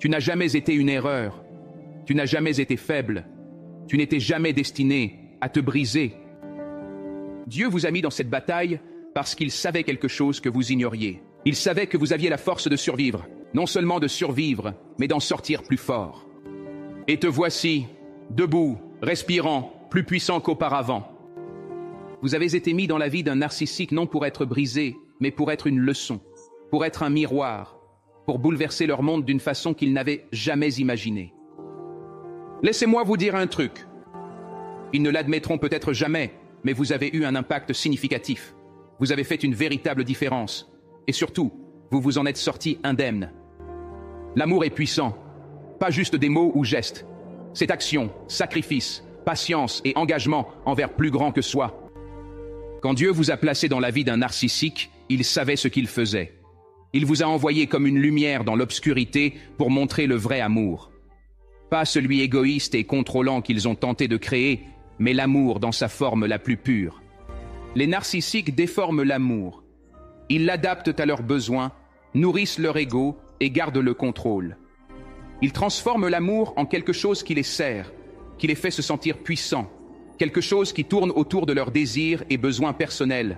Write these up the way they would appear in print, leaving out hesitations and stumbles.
Tu n'as jamais été une erreur. Tu n'as jamais été faible. Tu n'étais jamais destiné à te briser. Dieu vous a mis dans cette bataille parce qu'il savait quelque chose que vous ignoriez. Il savait que vous aviez la force de survivre. Non seulement de survivre, mais d'en sortir plus fort. Et te voici, debout, respirant, plus puissant qu'auparavant. Vous avez été mis dans la vie d'un narcissique non pour être brisé, mais pour être une leçon, pour être un miroir, pour bouleverser leur monde d'une façon qu'ils n'avaient jamais imaginée. Laissez-moi vous dire un truc. Ils ne l'admettront peut-être jamais, mais vous avez eu un impact significatif. Vous avez fait une véritable différence. Et surtout, vous vous en êtes sorti indemne. L'amour est puissant, pas juste des mots ou gestes. C'est action, sacrifice, patience et engagement envers plus grand que soi. Quand Dieu vous a placé dans la vie d'un narcissique, il savait ce qu'il faisait. Il vous a envoyé comme une lumière dans l'obscurité pour montrer le vrai amour. Pas celui égoïste et contrôlant qu'ils ont tenté de créer, mais l'amour dans sa forme la plus pure. Les narcissiques déforment l'amour. Ils l'adaptent à leurs besoins, nourrissent leur ego et gardent le contrôle. Ils transforment l'amour en quelque chose qui les sert, qui les fait se sentir puissants, quelque chose qui tourne autour de leurs désirs et besoins personnels.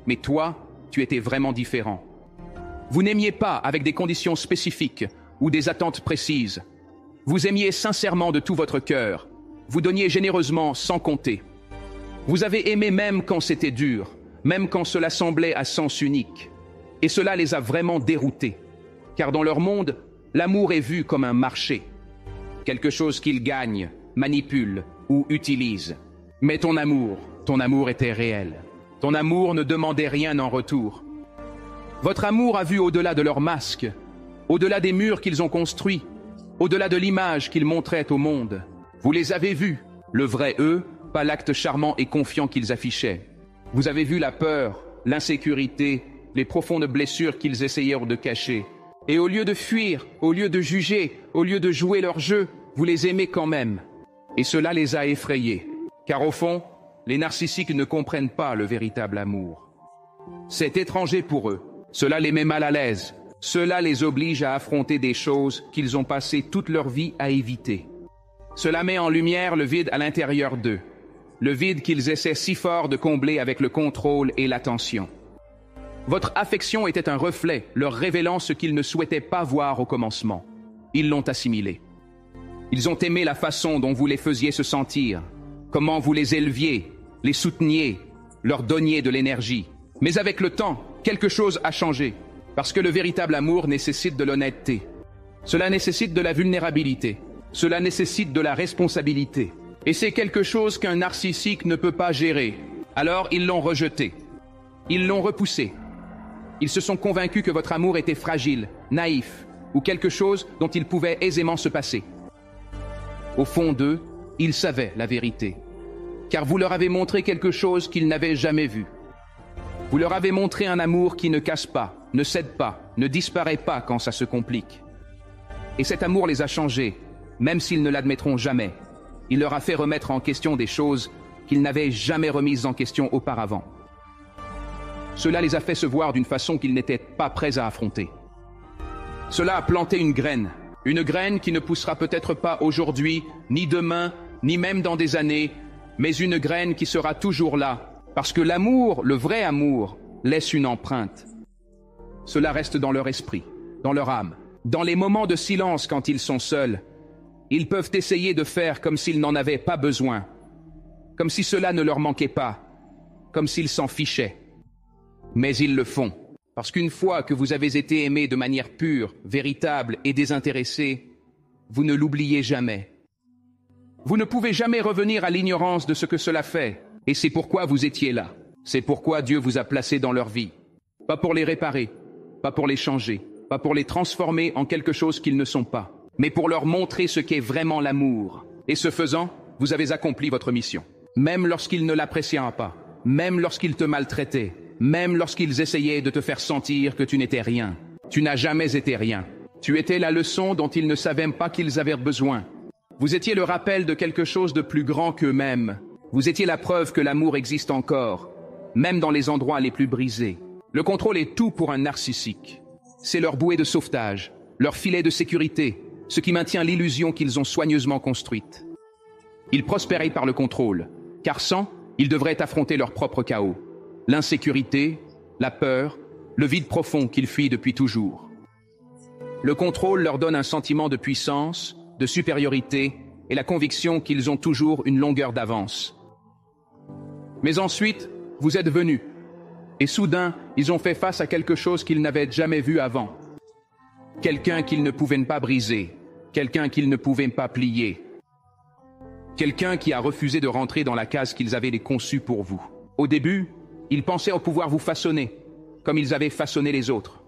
Mais toi, tu étais vraiment différent. Vous n'aimiez pas avec des conditions spécifiques ou des attentes précises. Vous aimiez sincèrement de tout votre cœur. Vous donniez généreusement sans compter. Vous avez aimé même quand c'était dur, même quand cela semblait à sens unique. Et cela les a vraiment déroutés. Car dans leur monde, l'amour est vu comme un marché. Quelque chose qu'ils gagnent, manipulent ou utilisent. Mais ton amour était réel. Ton amour ne demandait rien en retour. Votre amour a vu au-delà de leur masque, au-delà des murs qu'ils ont construits, au-delà de l'image qu'ils montraient au monde. Vous les avez vus, le vrai eux, pas l'acte charmant et confiant qu'ils affichaient. Vous avez vu la peur, l'insécurité, les profondes blessures qu'ils essayèrent de cacher. Et au lieu de fuir, au lieu de juger, au lieu de jouer leur jeu, vous les aimez quand même. Et cela les a effrayés. Car au fond, les narcissiques ne comprennent pas le véritable amour. C'est étranger pour eux. Cela les met mal à l'aise. Cela les oblige à affronter des choses qu'ils ont passé toute leur vie à éviter. Cela met en lumière le vide à l'intérieur d'eux. Le vide qu'ils essaient si fort de combler avec le contrôle et l'attention. Votre affection était un reflet, leur révélant ce qu'ils ne souhaitaient pas voir au commencement. Ils l'ont assimilé. Ils ont aimé la façon dont vous les faisiez se sentir, comment vous les éleviez, les souteniez, leur donniez de l'énergie. Mais avec le temps, quelque chose a changé, parce que le véritable amour nécessite de l'honnêteté. Cela nécessite de la vulnérabilité. Cela nécessite de la responsabilité. Et c'est quelque chose qu'un narcissique ne peut pas gérer. Alors ils l'ont rejeté. Ils l'ont repoussé. Ils se sont convaincus que votre amour était fragile, naïf, ou quelque chose dont il pouvait aisément se passer. Au fond d'eux, ils savaient la vérité, car vous leur avez montré quelque chose qu'ils n'avaient jamais vu. Vous leur avez montré un amour qui ne casse pas, ne cède pas, ne disparaît pas quand ça se complique. Et cet amour les a changés, même s'ils ne l'admettront jamais. Il leur a fait remettre en question des choses qu'ils n'avaient jamais remises en question auparavant. Cela les a fait se voir d'une façon qu'ils n'étaient pas prêts à affronter. Cela a planté une graine qui ne poussera peut-être pas aujourd'hui, ni demain, ni même dans des années, mais une graine qui sera toujours là, parce que l'amour, le vrai amour, laisse une empreinte. Cela reste dans leur esprit, dans leur âme, dans les moments de silence quand ils sont seuls. Ils peuvent essayer de faire comme s'ils n'en avaient pas besoin, comme si cela ne leur manquait pas, comme s'ils s'en fichaient. Mais ils le font, parce qu'une fois que vous avez été aimé de manière pure, véritable et désintéressée, vous ne l'oubliez jamais. Vous ne pouvez jamais revenir à l'ignorance de ce que cela fait, et c'est pourquoi vous étiez là. C'est pourquoi Dieu vous a placé dans leur vie. Pas pour les réparer, pas pour les changer, pas pour les transformer en quelque chose qu'ils ne sont pas, mais pour leur montrer ce qu'est vraiment l'amour. Et ce faisant, vous avez accompli votre mission. Même lorsqu'ils ne l'appréciaient pas, même lorsqu'ils te maltraitaient, même lorsqu'ils essayaient de te faire sentir que tu n'étais rien. Tu n'as jamais été rien. Tu étais la leçon dont ils ne savaient pas qu'ils avaient besoin. Vous étiez le rappel de quelque chose de plus grand qu'eux-mêmes. Vous étiez la preuve que l'amour existe encore, même dans les endroits les plus brisés. Le contrôle est tout pour un narcissique. C'est leur bouée de sauvetage, leur filet de sécurité, ce qui maintient l'illusion qu'ils ont soigneusement construite. Ils prospéraient par le contrôle, car sans, ils devraient affronter leur propre chaos, l'insécurité, la peur, le vide profond qu'ils fuient depuis toujours. Le contrôle leur donne un sentiment de puissance, de supériorité et la conviction qu'ils ont toujours une longueur d'avance. Mais ensuite, vous êtes venus, et soudain, ils ont fait face à quelque chose qu'ils n'avaient jamais vu avant. Quelqu'un qu'ils ne pouvaient pas briser, quelqu'un qu'ils ne pouvaient pas plier. Quelqu'un qui a refusé de rentrer dans la case qu'ils avaient conçue pour vous. Au début, ils pensaient pouvoir vous façonner, comme ils avaient façonné les autres.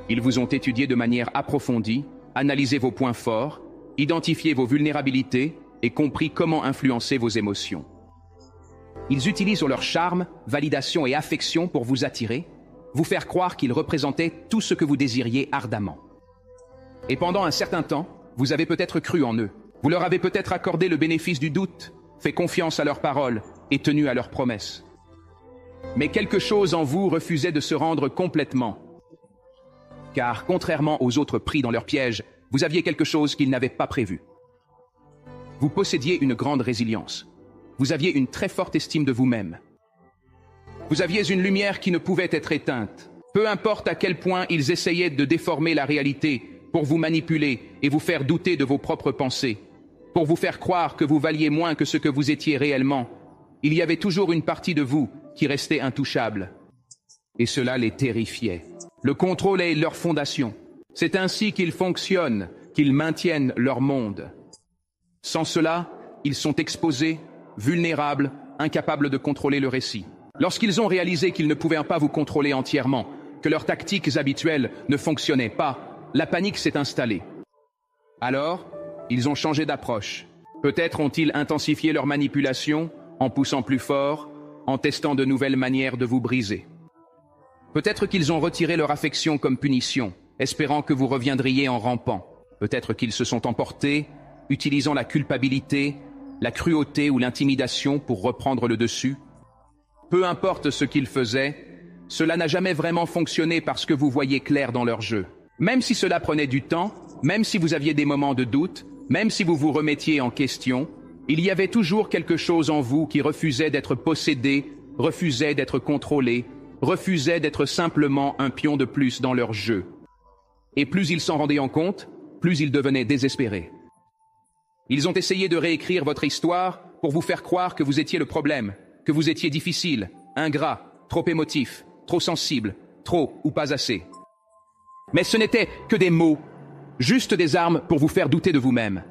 Ils vous ont étudié de manière approfondie, analysé vos points forts, identifié vos vulnérabilités et compris comment influencer vos émotions. Ils utilisent leur charme, validation et affection pour vous attirer, vous faire croire qu'ils représentaient tout ce que vous désiriez ardemment. Et pendant un certain temps, vous avez peut-être cru en eux. Vous leur avez peut-être accordé le bénéfice du doute, fait confiance à leurs paroles et tenu à leurs promesses. Mais quelque chose en vous refusait de se rendre complètement. Car, contrairement aux autres pris dans leur piège, vous aviez quelque chose qu'ils n'avaient pas prévu. Vous possédiez une grande résilience. Vous aviez une très forte estime de vous-même. Vous aviez une lumière qui ne pouvait être éteinte. Peu importe à quel point ils essayaient de déformer la réalité pour vous manipuler et vous faire douter de vos propres pensées, pour vous faire croire que vous valiez moins que ce que vous étiez réellement, il y avait toujours une partie de vous qui restait intouchable. Et cela les terrifiait. Le contrôle est leur fondation. C'est ainsi qu'ils fonctionnent, qu'ils maintiennent leur monde. Sans cela, ils sont exposés, vulnérables, incapables de contrôler le récit. Lorsqu'ils ont réalisé qu'ils ne pouvaient pas vous contrôler entièrement, que leurs tactiques habituelles ne fonctionnaient pas, la panique s'est installée. Alors, ils ont changé d'approche. Peut-être ont-ils intensifié leur manipulation en poussant plus fort, en testant de nouvelles manières de vous briser. Peut-être qu'ils ont retiré leur affection comme punition, espérant que vous reviendriez en rampant. Peut-être qu'ils se sont emportés, utilisant la culpabilité, la cruauté ou l'intimidation pour reprendre le dessus. Peu importe ce qu'ils faisaient, cela n'a jamais vraiment fonctionné parce que vous voyez clair dans leur jeu. Même si cela prenait du temps, même si vous aviez des moments de doute, même si vous vous remettiez en question, il y avait toujours quelque chose en vous qui refusait d'être possédé, refusait d'être contrôlé, refusait d'être simplement un pion de plus dans leur jeu. Et plus ils s'en rendaient en compte, plus ils devenaient désespérés. Ils ont essayé de réécrire votre histoire pour vous faire croire que vous étiez le problème, que vous étiez difficile, ingrat, trop émotif, trop sensible, trop ou pas assez. Mais ce n'était que des mots, juste des armes pour vous faire douter de vous-même.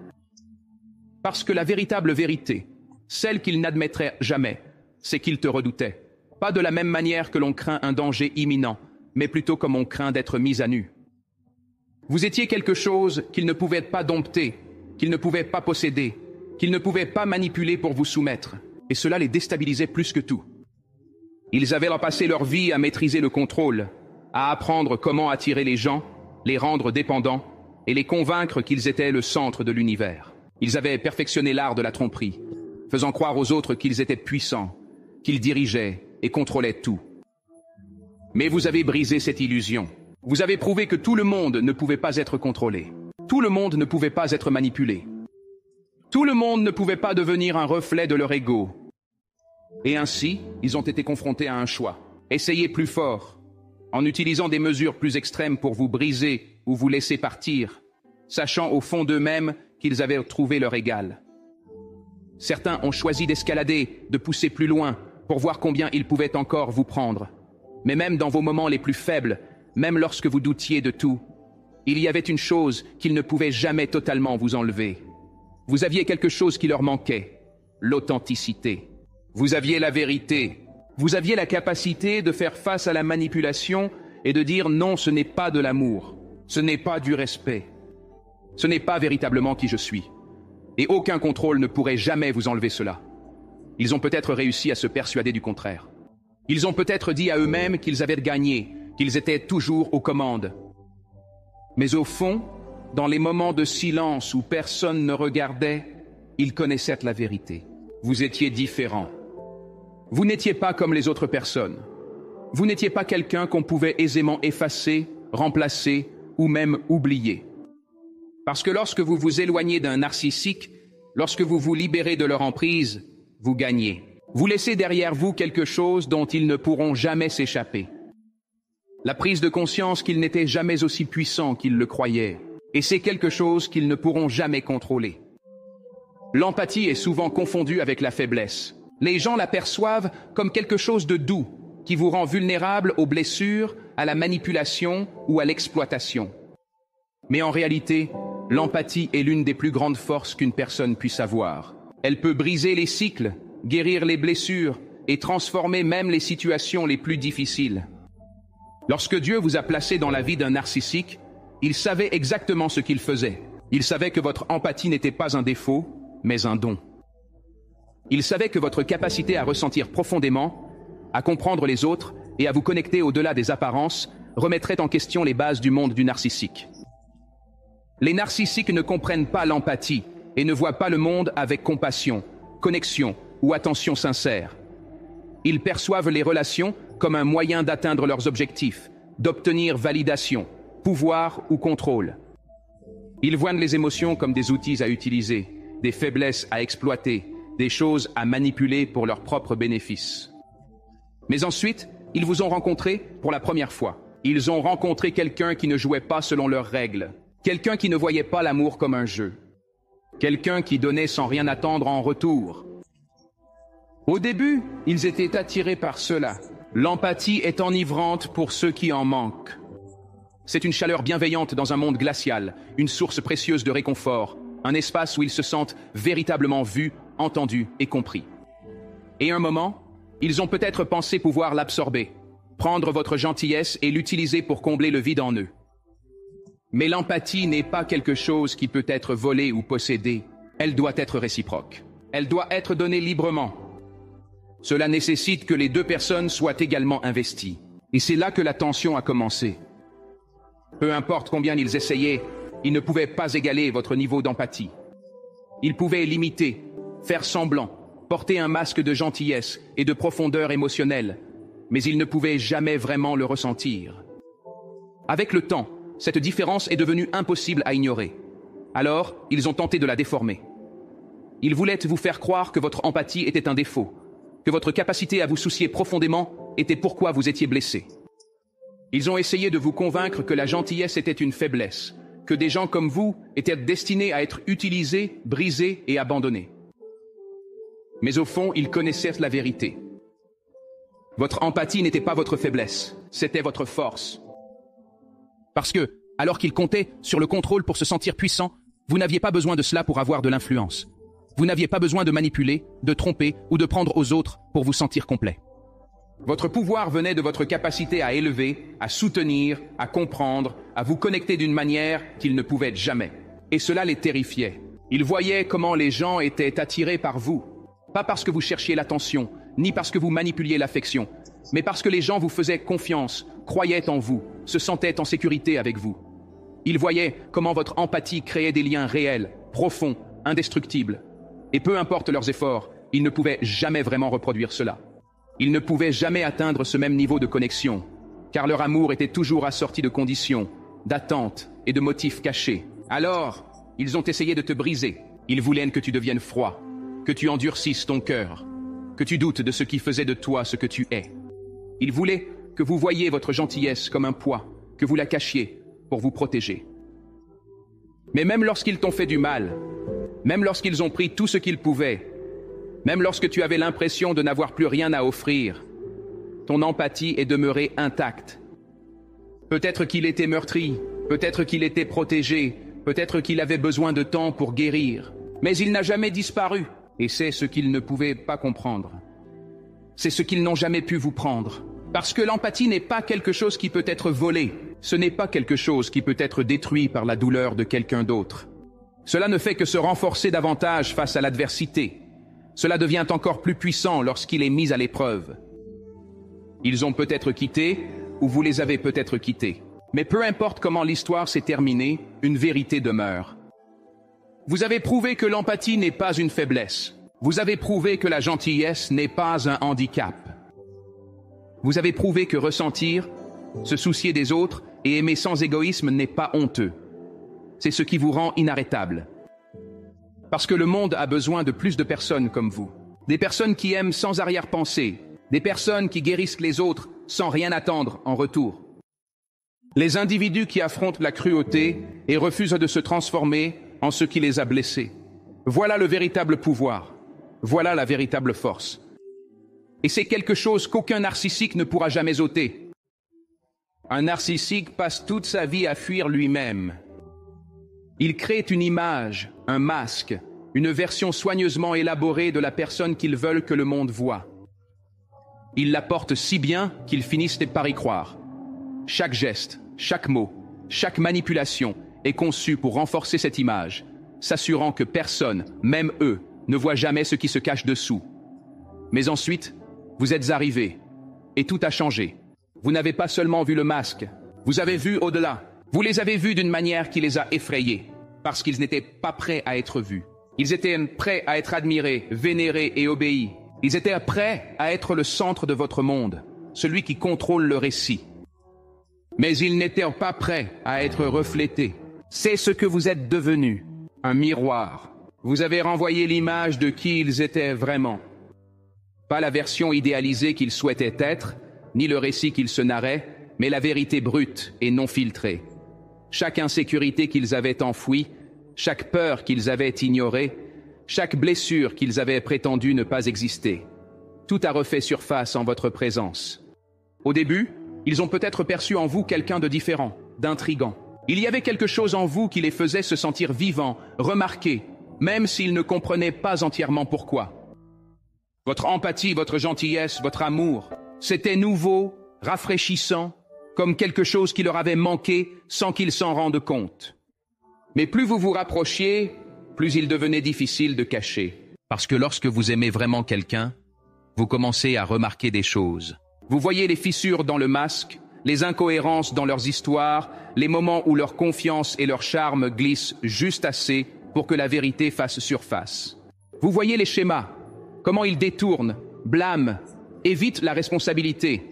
Parce que la véritable vérité, celle qu'ils n'admettraient jamais, c'est qu'ils te redoutaient. Pas de la même manière que l'on craint un danger imminent, mais plutôt comme on craint d'être mis à nu. Vous étiez quelque chose qu'ils ne pouvaient pas dompter, qu'ils ne pouvaient pas posséder, qu'ils ne pouvaient pas manipuler pour vous soumettre, et cela les déstabilisait plus que tout. Ils avaient passé leur vie à maîtriser le contrôle, à apprendre comment attirer les gens, les rendre dépendants, et les convaincre qu'ils étaient le centre de l'univers. Ils avaient perfectionné l'art de la tromperie, faisant croire aux autres qu'ils étaient puissants, qu'ils dirigeaient et contrôlaient tout. Mais vous avez brisé cette illusion. Vous avez prouvé que tout le monde ne pouvait pas être contrôlé. Tout le monde ne pouvait pas être manipulé. Tout le monde ne pouvait pas devenir un reflet de leur ego. Et ainsi, ils ont été confrontés à un choix. Essayez plus fort, en utilisant des mesures plus extrêmes pour vous briser ou vous laisser partir, sachant au fond d'eux-mêmes qu'ils avaient trouvé leur égal. Certains ont choisi d'escalader, de pousser plus loin, pour voir combien ils pouvaient encore vous prendre. Mais même dans vos moments les plus faibles, même lorsque vous doutiez de tout, il y avait une chose qu'ils ne pouvaient jamais totalement vous enlever. Vous aviez quelque chose qui leur manquait, l'authenticité. Vous aviez la vérité. Vous aviez la capacité de faire face à la manipulation et de dire non, ce n'est pas de l'amour, ce n'est pas du respect, ce n'est pas véritablement qui je suis. Et aucun contrôle ne pourrait jamais vous enlever cela. Ils ont peut-être réussi à se persuader du contraire. Ils ont peut-être dit à eux-mêmes qu'ils avaient gagné, qu'ils étaient toujours aux commandes. Mais au fond, dans les moments de silence où personne ne regardait, ils connaissaient la vérité. Vous étiez différents. Vous n'étiez pas comme les autres personnes. Vous n'étiez pas quelqu'un qu'on pouvait aisément effacer, remplacer ou même oublier. Parce que lorsque vous vous éloignez d'un narcissique, lorsque vous vous libérez de leur emprise, vous gagnez. Vous laissez derrière vous quelque chose dont ils ne pourront jamais s'échapper. La prise de conscience qu'ils n'étaient jamais aussi puissants qu'ils le croyaient. Et c'est quelque chose qu'ils ne pourront jamais contrôler. L'empathie est souvent confondue avec la faiblesse. Les gens la perçoivent comme quelque chose de doux, qui vous rend vulnérable aux blessures, à la manipulation ou à l'exploitation. Mais en réalité, l'empathie est l'une des plus grandes forces qu'une personne puisse avoir. Elle peut briser les cycles, guérir les blessures et transformer même les situations les plus difficiles. Lorsque Dieu vous a placé dans la vie d'un narcissique, il savait exactement ce qu'il faisait. Il savait que votre empathie n'était pas un défaut, mais un don. Il savait que votre capacité à ressentir profondément, à comprendre les autres et à vous connecter au-delà des apparences remettrait en question les bases du monde du narcissique. Les narcissiques ne comprennent pas l'empathie et ne voient pas le monde avec compassion, connexion ou attention sincère. Ils perçoivent les relations comme un moyen d'atteindre leurs objectifs, d'obtenir validation, pouvoir ou contrôle. Ils voient les émotions comme des outils à utiliser, des faiblesses à exploiter, des choses à manipuler pour leur propre bénéfice. Mais ensuite, ils vous ont rencontré pour la première fois. Ils ont rencontré quelqu'un qui ne jouait pas selon leurs règles, quelqu'un qui ne voyait pas l'amour comme un jeu, quelqu'un qui donnait sans rien attendre en retour. Au début, ils étaient attirés par cela. L'empathie est enivrante pour ceux qui en manquent. C'est une chaleur bienveillante dans un monde glacial, une source précieuse de réconfort, un espace où ils se sentent véritablement vus, entendus et compris. Et un moment, ils ont peut-être pensé pouvoir l'absorber, prendre votre gentillesse et l'utiliser pour combler le vide en eux. Mais l'empathie n'est pas quelque chose qui peut être volé ou possédé. Elle doit être réciproque. Elle doit être donnée librement. Cela nécessite que les deux personnes soient également investies. Et c'est là que la tension a commencé. Peu importe combien ils essayaient, ils ne pouvaient pas égaler votre niveau d'empathie. Ils pouvaient l'imiter, faire semblant, porter un masque de gentillesse et de profondeur émotionnelle, mais ils ne pouvaient jamais vraiment le ressentir. Avec le temps, cette différence est devenue impossible à ignorer. Alors, ils ont tenté de la déformer. Ils voulaient vous faire croire que votre empathie était un défaut, que votre capacité à vous soucier profondément était pourquoi vous étiez blessé. Ils ont essayé de vous convaincre que la gentillesse était une faiblesse, que des gens comme vous étaient destinés à être utilisés, brisés et abandonnés. Mais au fond, ils connaissaient la vérité. Votre empathie n'était pas votre faiblesse, c'était votre force. Parce que, alors qu'il comptait sur le contrôle pour se sentir puissant, vous n'aviez pas besoin de cela pour avoir de l'influence. Vous n'aviez pas besoin de manipuler, de tromper ou de prendre aux autres pour vous sentir complet. Votre pouvoir venait de votre capacité à élever, à soutenir, à comprendre, à vous connecter d'une manière qu'ils ne pouvaient jamais. Et cela les terrifiait. Ils voyaient comment les gens étaient attirés par vous. Pas parce que vous cherchiez l'attention, ni parce que vous manipuliez l'affection, mais parce que les gens vous faisaient confiance, croyaient en vous, se sentaient en sécurité avec vous. Ils voyaient comment votre empathie créait des liens réels, profonds, indestructibles. Et peu importe leurs efforts, ils ne pouvaient jamais vraiment reproduire cela. Ils ne pouvaient jamais atteindre ce même niveau de connexion, car leur amour était toujours assorti de conditions, d'attentes et de motifs cachés. Alors, ils ont essayé de te briser. Ils voulaient que tu deviennes froid, que tu endurcisses ton cœur, que tu doutes de ce qui faisait de toi ce que tu es. Ils voulaient que vous voyiez votre gentillesse comme un poids, que vous la cachiez pour vous protéger. Mais même lorsqu'ils t'ont fait du mal, même lorsqu'ils ont pris tout ce qu'ils pouvaient, même lorsque tu avais l'impression de n'avoir plus rien à offrir, ton empathie est demeurée intacte. Peut-être qu'il était meurtri, peut-être qu'il était protégé, peut-être qu'il avait besoin de temps pour guérir, mais il n'a jamais disparu, et c'est ce qu'ils ne pouvaient pas comprendre. C'est ce qu'ils n'ont jamais pu vous prendre. Parce que l'empathie n'est pas quelque chose qui peut être volé, ce n'est pas quelque chose qui peut être détruit par la douleur de quelqu'un d'autre. Cela ne fait que se renforcer davantage face à l'adversité. Cela devient encore plus puissant lorsqu'il est mis à l'épreuve. Ils ont peut-être quitté, ou vous les avez peut-être quittés. Mais peu importe comment l'histoire s'est terminée, une vérité demeure. Vous avez prouvé que l'empathie n'est pas une faiblesse. Vous avez prouvé que la gentillesse n'est pas un handicap. Vous avez prouvé que ressentir, se soucier des autres et aimer sans égoïsme n'est pas honteux. c'est ce qui vous rend inarrêtable. Parce que le monde a besoin de plus de personnes comme vous. Des personnes qui aiment sans arrière-pensée, des personnes qui guérissent les autres sans rien attendre en retour. Les individus qui affrontent la cruauté et refusent de se transformer en ce qui les a blessés. Voilà le véritable pouvoir. Voilà la véritable force. Et c'est quelque chose qu'aucun narcissique ne pourra jamais ôter. Un narcissique passe toute sa vie à fuir lui-même. Il crée une image, un masque, une version soigneusement élaborée de la personne qu'ils veulent que le monde voie. Ils la portent si bien qu'ils finissent par y croire. Chaque geste, chaque mot, chaque manipulation est conçu pour renforcer cette image, s'assurant que personne, même eux, ne voit jamais ce qui se cache dessous. Mais ensuite, vous êtes arrivés, et tout a changé. Vous n'avez pas seulement vu le masque, vous avez vu au-delà. Vous les avez vus d'une manière qui les a effrayés, parce qu'ils n'étaient pas prêts à être vus. Ils étaient prêts à être admirés, vénérés et obéis. Ils étaient prêts à être le centre de votre monde, celui qui contrôle le récit. Mais ils n'étaient pas prêts à être reflétés. C'est ce que vous êtes devenus, un miroir. Vous avez renvoyé l'image de qui ils étaient vraiment. Pas la version idéalisée qu'ils souhaitaient être, ni le récit qu'ils se narraient, mais la vérité brute et non filtrée. Chaque insécurité qu'ils avaient enfouie, chaque peur qu'ils avaient ignorée, chaque blessure qu'ils avaient prétendu ne pas exister. Tout a refait surface en votre présence. Au début, ils ont peut-être perçu en vous quelqu'un de différent, d'intrigant. Il y avait quelque chose en vous qui les faisait se sentir vivants, remarqués, même s'ils ne comprenaient pas entièrement pourquoi. Votre empathie, votre gentillesse, votre amour, c'était nouveau, rafraîchissant, comme quelque chose qui leur avait manqué sans qu'ils s'en rendent compte. Mais plus vous vous rapprochiez, plus il devenait difficile de cacher. Parce que lorsque vous aimez vraiment quelqu'un, vous commencez à remarquer des choses. Vous voyez les fissures dans le masque, les incohérences dans leurs histoires, les moments où leur confiance et leur charme glissent juste assez pour que la vérité fasse surface. Vous voyez les schémas, comment ils détournent, blâment, évitent la responsabilité.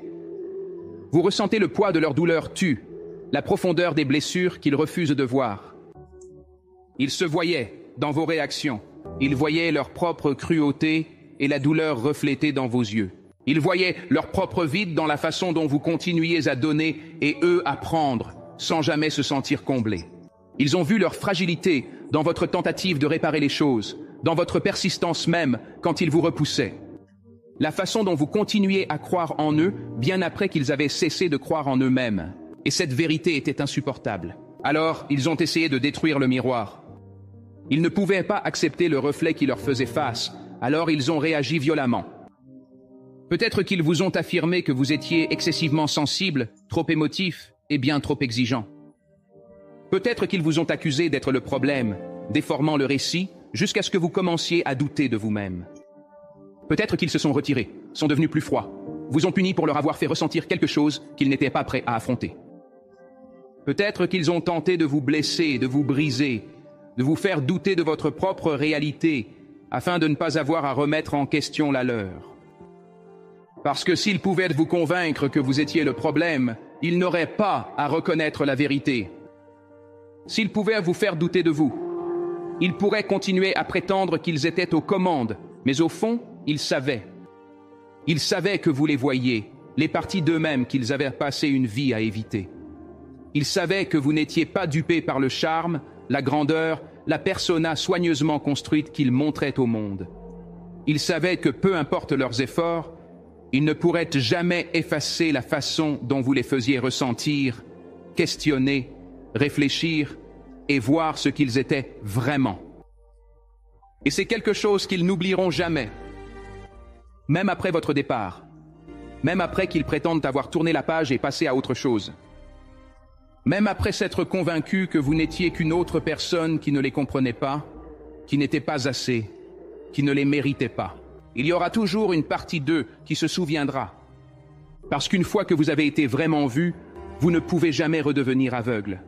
Vous ressentez le poids de leur douleur tue, la profondeur des blessures qu'ils refusent de voir. Ils se voyaient dans vos réactions. Ils voyaient leur propre cruauté et la douleur reflétée dans vos yeux. Ils voyaient leur propre vide dans la façon dont vous continuiez à donner et eux à prendre, sans jamais se sentir comblés. Ils ont vu leur fragilité dans votre tentative de réparer les choses, dans votre persistance même quand ils vous repoussaient. La façon dont vous continuiez à croire en eux, bien après qu'ils avaient cessé de croire en eux-mêmes. Et cette vérité était insupportable. Alors, ils ont essayé de détruire le miroir. Ils ne pouvaient pas accepter le reflet qui leur faisait face, alors ils ont réagi violemment. Peut-être qu'ils vous ont affirmé que vous étiez excessivement sensible, trop émotif et bien trop exigeant. Peut-être qu'ils vous ont accusé d'être le problème, déformant le récit, jusqu'à ce que vous commenciez à douter de vous-même. Peut-être qu'ils se sont retirés, sont devenus plus froids, vous ont puni pour leur avoir fait ressentir quelque chose qu'ils n'étaient pas prêts à affronter. Peut-être qu'ils ont tenté de vous blesser, de vous briser, de vous faire douter de votre propre réalité, afin de ne pas avoir à remettre en question la leur. Parce que s'ils pouvaient vous convaincre que vous étiez le problème, ils n'auraient pas à reconnaître la vérité. S'ils pouvaient vous faire douter de vous, ils pourraient continuer à prétendre qu'ils étaient aux commandes, mais au fond, ils savaient. Ils savaient que vous les voyiez, les parties d'eux-mêmes qu'ils avaient passé une vie à éviter. Ils savaient que vous n'étiez pas dupés par le charme, la grandeur, la persona soigneusement construite qu'ils montraient au monde. Ils savaient que peu importe leurs efforts, ils ne pourraient jamais effacer la façon dont vous les faisiez ressentir, questionner, réfléchir et voir ce qu'ils étaient vraiment. Et c'est quelque chose qu'ils n'oublieront jamais, même après votre départ, même après qu'ils prétendent avoir tourné la page et passé à autre chose, même après s'être convaincus que vous n'étiez qu'une autre personne qui ne les comprenait pas, qui n'était pas assez, qui ne les méritait pas. Il y aura toujours une partie d'eux qui se souviendra. Parce qu'une fois que vous avez été vraiment vu, vous ne pouvez jamais redevenir aveugle.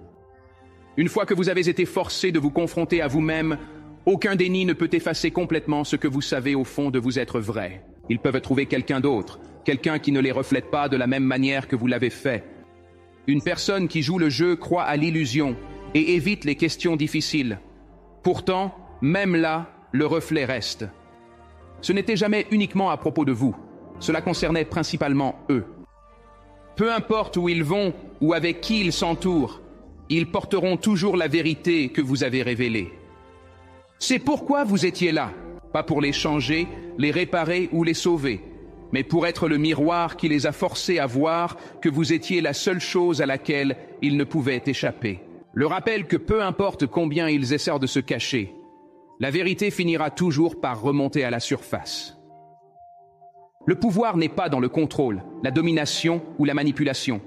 Une fois que vous avez été forcé de vous confronter à vous-même, aucun déni ne peut effacer complètement ce que vous savez au fond de vous être vrai. Ils peuvent trouver quelqu'un d'autre, quelqu'un qui ne les reflète pas de la même manière que vous l'avez fait. Une personne qui joue le jeu croit à l'illusion et évite les questions difficiles. Pourtant, même là, le reflet reste. Ce n'était jamais uniquement à propos de vous, cela concernait principalement eux. Peu importe où ils vont ou avec qui ils s'entourent, ils porteront toujours la vérité que vous avez révélée. C'est pourquoi vous étiez là, pas pour les changer, les réparer ou les sauver, mais pour être le miroir qui les a forcés à voir que vous étiez la seule chose à laquelle ils ne pouvaient échapper. Le rappel que peu importe combien ils essaient de se cacher, la vérité finira toujours par remonter à la surface. Le pouvoir n'est pas dans le contrôle, la domination ou la manipulation.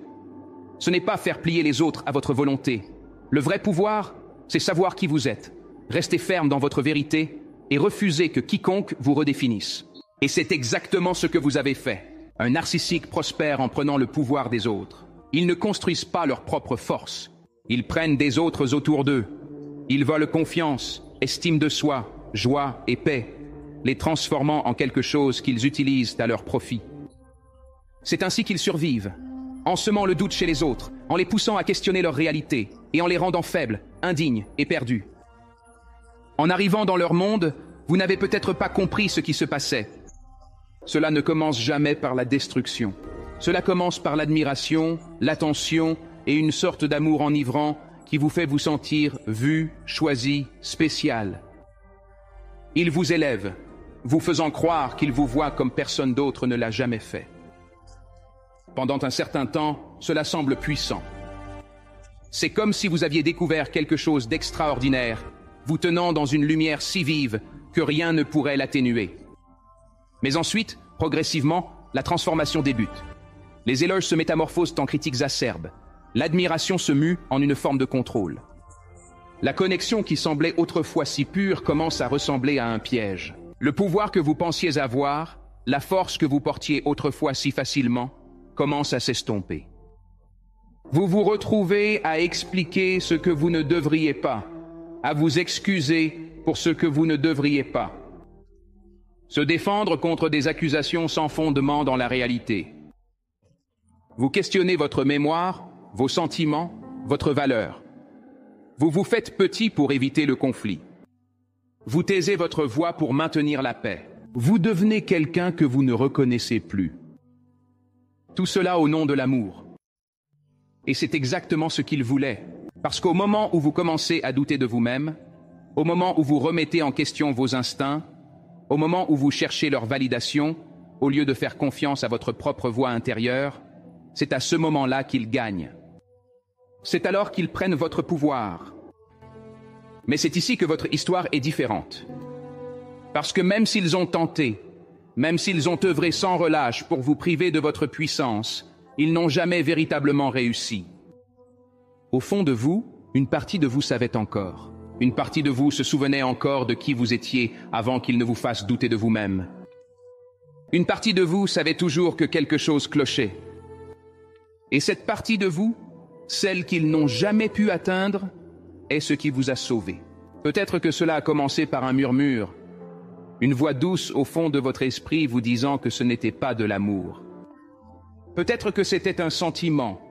Ce n'est pas faire plier les autres à votre volonté. Le vrai pouvoir, c'est savoir qui vous êtes, rester ferme dans votre vérité et refuser que quiconque vous redéfinisse. Et c'est exactement ce que vous avez fait. Un narcissique prospère en prenant le pouvoir des autres. Ils ne construisent pas leur propre force. Ils prennent des autres autour d'eux. Ils volent confiance, estime de soi, joie et paix, les transformant en quelque chose qu'ils utilisent à leur profit. C'est ainsi qu'ils survivent, en semant le doute chez les autres, en les poussant à questionner leur réalité et en les rendant faibles, indignes et perdus. En arrivant dans leur monde, vous n'avez peut-être pas compris ce qui se passait. Cela ne commence jamais par la destruction. Cela commence par l'admiration, l'attention et une sorte d'amour enivrant qui vous fait vous sentir vu, choisi, spécial. Il vous élève, vous faisant croire qu'il vous voit comme personne d'autre ne l'a jamais fait. Pendant un certain temps, cela semble puissant. C'est comme si vous aviez découvert quelque chose d'extraordinaire, vous tenant dans une lumière si vive que rien ne pourrait l'atténuer. Mais ensuite, progressivement, la transformation débute. Les éloges se métamorphosent en critiques acerbes. L'admiration se mue en une forme de contrôle. La connexion qui semblait autrefois si pure commence à ressembler à un piège. Le pouvoir que vous pensiez avoir, la force que vous portiez autrefois si facilement, commence à s'estomper. Vous vous retrouvez à expliquer ce que vous ne devriez pas, à vous excuser pour ce que vous ne devriez pas. Se défendre contre des accusations sans fondement dans la réalité. Vous questionnez votre mémoire, vos sentiments, votre valeur. Vous vous faites petit pour éviter le conflit. Vous taisez votre voix pour maintenir la paix. Vous devenez quelqu'un que vous ne reconnaissez plus. Tout cela au nom de l'amour. Et c'est exactement ce qu'il voulait. Parce qu'au moment où vous commencez à douter de vous-même, au moment où vous remettez en question vos instincts, au moment où vous cherchez leur validation, au lieu de faire confiance à votre propre voix intérieure, c'est à ce moment-là qu'ils gagnent. C'est alors qu'ils prennent votre pouvoir. Mais c'est ici que votre histoire est différente. Parce que même s'ils ont tenté, même s'ils ont œuvré sans relâche pour vous priver de votre puissance, ils n'ont jamais véritablement réussi. Au fond de vous, une partie de vous savait encore. Une partie de vous se souvenait encore de qui vous étiez avant qu'il ne vous fasse douter de vous-même. Une partie de vous savait toujours que quelque chose clochait. Et cette partie de vous, celle qu'ils n'ont jamais pu atteindre, est ce qui vous a sauvé. Peut-être que cela a commencé par un murmure, une voix douce au fond de votre esprit vous disant que ce n'était pas de l'amour. Peut-être que c'était un sentiment,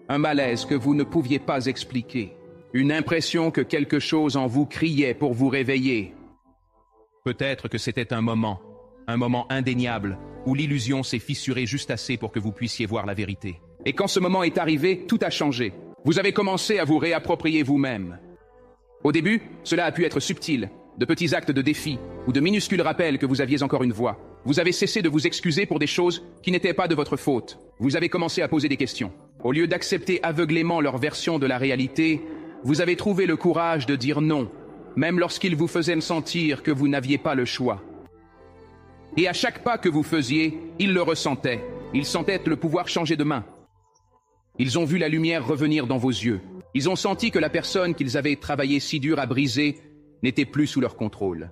un malaise que vous ne pouviez pas expliquer. Une impression que quelque chose en vous criait pour vous réveiller. Peut-être que c'était un moment indéniable, où l'illusion s'est fissurée juste assez pour que vous puissiez voir la vérité. Et quand ce moment est arrivé, tout a changé. Vous avez commencé à vous réapproprier vous-même. Au début, cela a pu être subtil, de petits actes de défi, ou de minuscules rappels que vous aviez encore une voix. Vous avez cessé de vous excuser pour des choses qui n'étaient pas de votre faute. Vous avez commencé à poser des questions. Au lieu d'accepter aveuglément leur version de la réalité, vous avez trouvé le courage de dire non, même lorsqu'ils vous faisaient sentir que vous n'aviez pas le choix. Et à chaque pas que vous faisiez, ils le ressentaient. Ils sentaient le pouvoir changer de main. Ils ont vu la lumière revenir dans vos yeux. Ils ont senti que la personne qu'ils avaient travaillé si dur à briser n'était plus sous leur contrôle.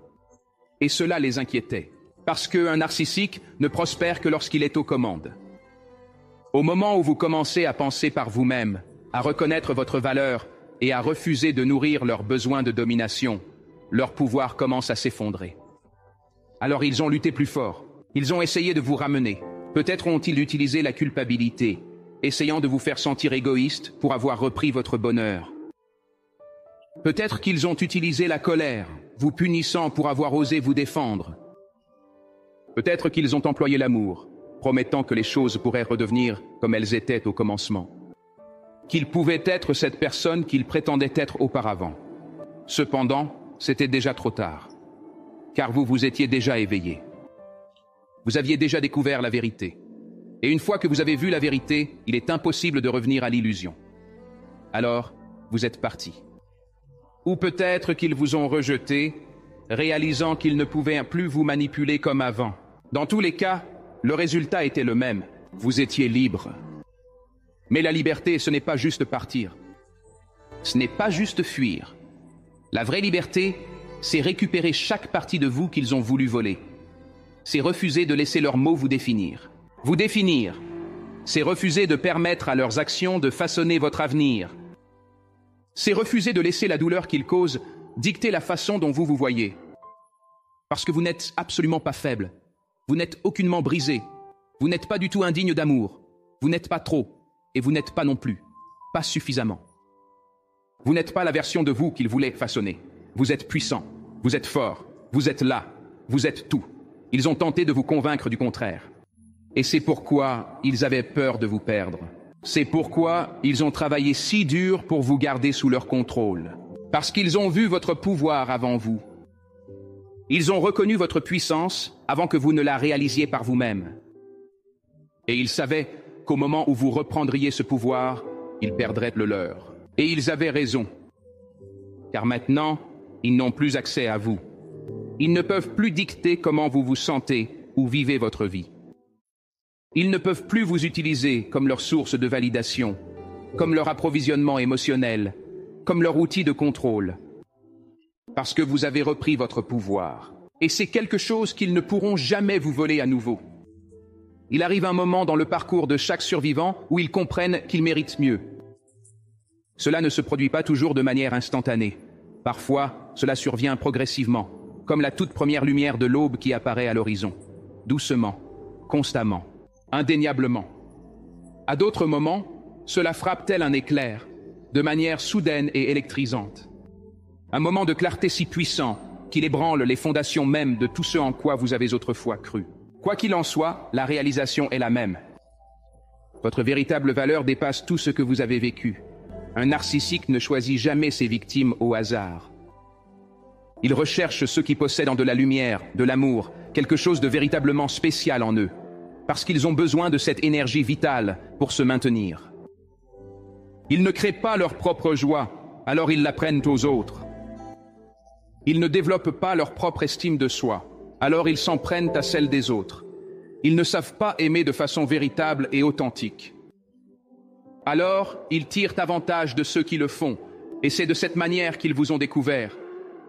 Et cela les inquiétait, parce qu'un narcissique ne prospère que lorsqu'il est aux commandes. Au moment où vous commencez à penser par vous-même, à reconnaître votre valeur et à refuser de nourrir leurs besoins de domination, leur pouvoir commence à s'effondrer. Alors ils ont lutté plus fort, ils ont essayé de vous ramener. Peut-être ont-ils utilisé la culpabilité, essayant de vous faire sentir égoïste pour avoir repris votre bonheur. Peut-être qu'ils ont utilisé la colère, vous punissant pour avoir osé vous défendre. Peut-être qu'ils ont employé l'amour, promettant que les choses pourraient redevenir comme elles étaient au commencement. Qu'ils pouvaient être cette personne qu'ils prétendaient être auparavant. Cependant, c'était déjà trop tard, car vous vous étiez déjà éveillé. Vous aviez déjà découvert la vérité. Et une fois que vous avez vu la vérité, il est impossible de revenir à l'illusion. Alors, vous êtes parti. Ou peut-être qu'ils vous ont rejeté, réalisant qu'ils ne pouvaient plus vous manipuler comme avant. Dans tous les cas, le résultat était le même. Vous étiez libre. Mais la liberté, ce n'est pas juste partir. Ce n'est pas juste fuir. La vraie liberté, c'est récupérer chaque partie de vous qu'ils ont voulu voler. C'est refuser de laisser leurs mots vous définir. Vous définir, c'est refuser de permettre à leurs actions de façonner votre avenir. C'est refuser de laisser la douleur qu'ils causent dicter la façon dont vous vous voyez. Parce que vous n'êtes absolument pas faible. Vous n'êtes aucunement brisé. Vous n'êtes pas du tout indigne d'amour. Vous n'êtes pas trop. Et vous n'êtes pas non plus. Pas suffisamment. Vous n'êtes pas la version de vous qu'ils voulaient façonner. Vous êtes puissant. Vous êtes fort. Vous êtes là. Vous êtes tout. Ils ont tenté de vous convaincre du contraire. Et c'est pourquoi ils avaient peur de vous perdre. C'est pourquoi ils ont travaillé si dur pour vous garder sous leur contrôle. Parce qu'ils ont vu votre pouvoir avant vous. Ils ont reconnu votre puissance avant que vous ne la réalisiez par vous-même. Et ils savaient qu'au moment où vous reprendriez ce pouvoir, ils perdraient le leur. Et ils avaient raison. Car maintenant, ils n'ont plus accès à vous. Ils ne peuvent plus dicter comment vous vous sentez ou vivez votre vie. Ils ne peuvent plus vous utiliser comme leur source de validation, comme leur approvisionnement émotionnel, comme leur outil de contrôle. Parce que vous avez repris votre pouvoir. Et c'est quelque chose qu'ils ne pourront jamais vous voler à nouveau. Il arrive un moment dans le parcours de chaque survivant où ils comprennent qu'ils méritent mieux. Cela ne se produit pas toujours de manière instantanée. Parfois, cela survient progressivement, comme la toute première lumière de l'aube qui apparaît à l'horizon. Doucement, constamment, indéniablement. À d'autres moments, cela frappe tel un éclair, de manière soudaine et électrisante. Un moment de clarté si puissant qu'il ébranle les fondations mêmes de tout ce en quoi vous avez autrefois cru. Quoi qu'il en soit, la réalisation est la même. Votre véritable valeur dépasse tout ce que vous avez vécu. Un narcissique ne choisit jamais ses victimes au hasard. Il recherche ceux qui possèdent de la lumière, de l'amour, quelque chose de véritablement spécial en eux, parce qu'ils ont besoin de cette énergie vitale pour se maintenir. Ils ne créent pas leur propre joie, alors ils la prennent aux autres. Ils ne développent pas leur propre estime de soi, alors ils s'en prennent à celle des autres. Ils ne savent pas aimer de façon véritable et authentique. Alors, ils tirent avantage de ceux qui le font, et c'est de cette manière qu'ils vous ont découvert.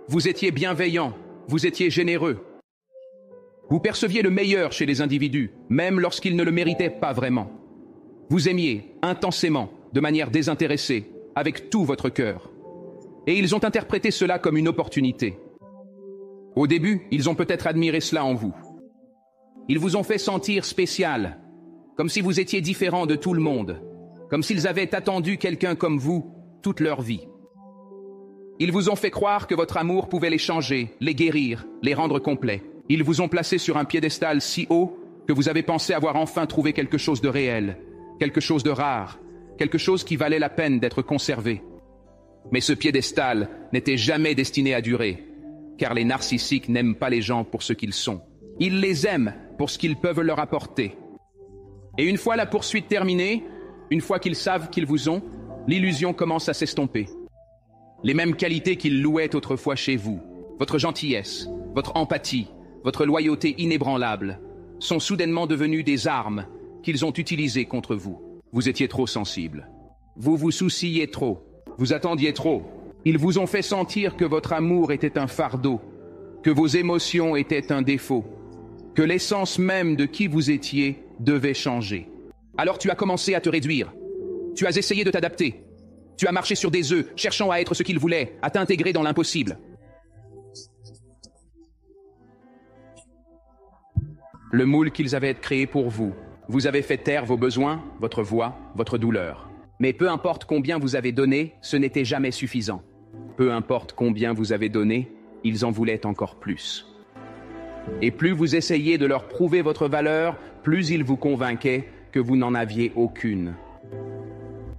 Vous étiez bienveillant, vous étiez généreux. Vous perceviez le meilleur chez les individus, même lorsqu'ils ne le méritaient pas vraiment. Vous aimiez, intensément, de manière désintéressée, avec tout votre cœur. Et ils ont interprété cela comme une opportunité. Au début, ils ont peut-être admiré cela en vous. Ils vous ont fait sentir spécial, comme si vous étiez différent de tout le monde, comme s'ils avaient attendu quelqu'un comme vous toute leur vie. Ils vous ont fait croire que votre amour pouvait les changer, les guérir, les rendre complets. Ils vous ont placé sur un piédestal si haut que vous avez pensé avoir enfin trouvé quelque chose de réel, quelque chose de rare, quelque chose qui valait la peine d'être conservé. Mais ce piédestal n'était jamais destiné à durer, car les narcissiques n'aiment pas les gens pour ce qu'ils sont. Ils les aiment pour ce qu'ils peuvent leur apporter. Et une fois la poursuite terminée, une fois qu'ils savent qu'ils vous ont, l'illusion commence à s'estomper. Les mêmes qualités qu'ils louaient autrefois chez vous, votre gentillesse, votre empathie, votre loyauté inébranlable, sont soudainement devenues des armes qu'ils ont utilisées contre vous. Vous étiez trop sensible. Vous vous souciez trop. Vous attendiez trop. Ils vous ont fait sentir que votre amour était un fardeau, que vos émotions étaient un défaut, que l'essence même de qui vous étiez devait changer. Alors tu as commencé à te réduire. Tu as essayé de t'adapter. Tu as marché sur des œufs, cherchant à être ce qu'ils voulaient, à t'intégrer dans l'impossible. Le moule qu'ils avaient créé pour vous. Vous avez fait taire vos besoins, votre voix, votre douleur. Mais peu importe combien vous avez donné, ce n'était jamais suffisant. Peu importe combien vous avez donné, ils en voulaient encore plus. Et plus vous essayiez de leur prouver votre valeur, plus ils vous convainquaient que vous n'en aviez aucune.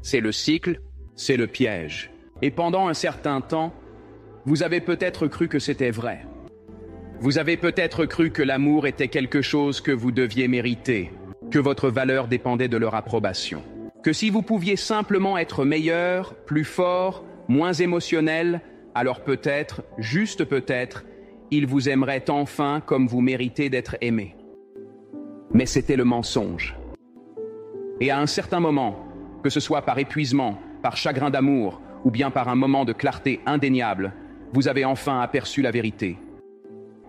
C'est le cycle, c'est le piège. Et pendant un certain temps, vous avez peut-être cru que c'était vrai. Vous avez peut-être cru que l'amour était quelque chose que vous deviez mériter, que votre valeur dépendait de leur approbation. Que si vous pouviez simplement être meilleur, plus fort, moins émotionnel, alors peut-être, juste peut-être, ils vous aimeraient enfin comme vous méritez d'être aimé. Mais c'était le mensonge. Et à un certain moment, que ce soit par épuisement, par chagrin d'amour, ou bien par un moment de clarté indéniable, vous avez enfin aperçu la vérité.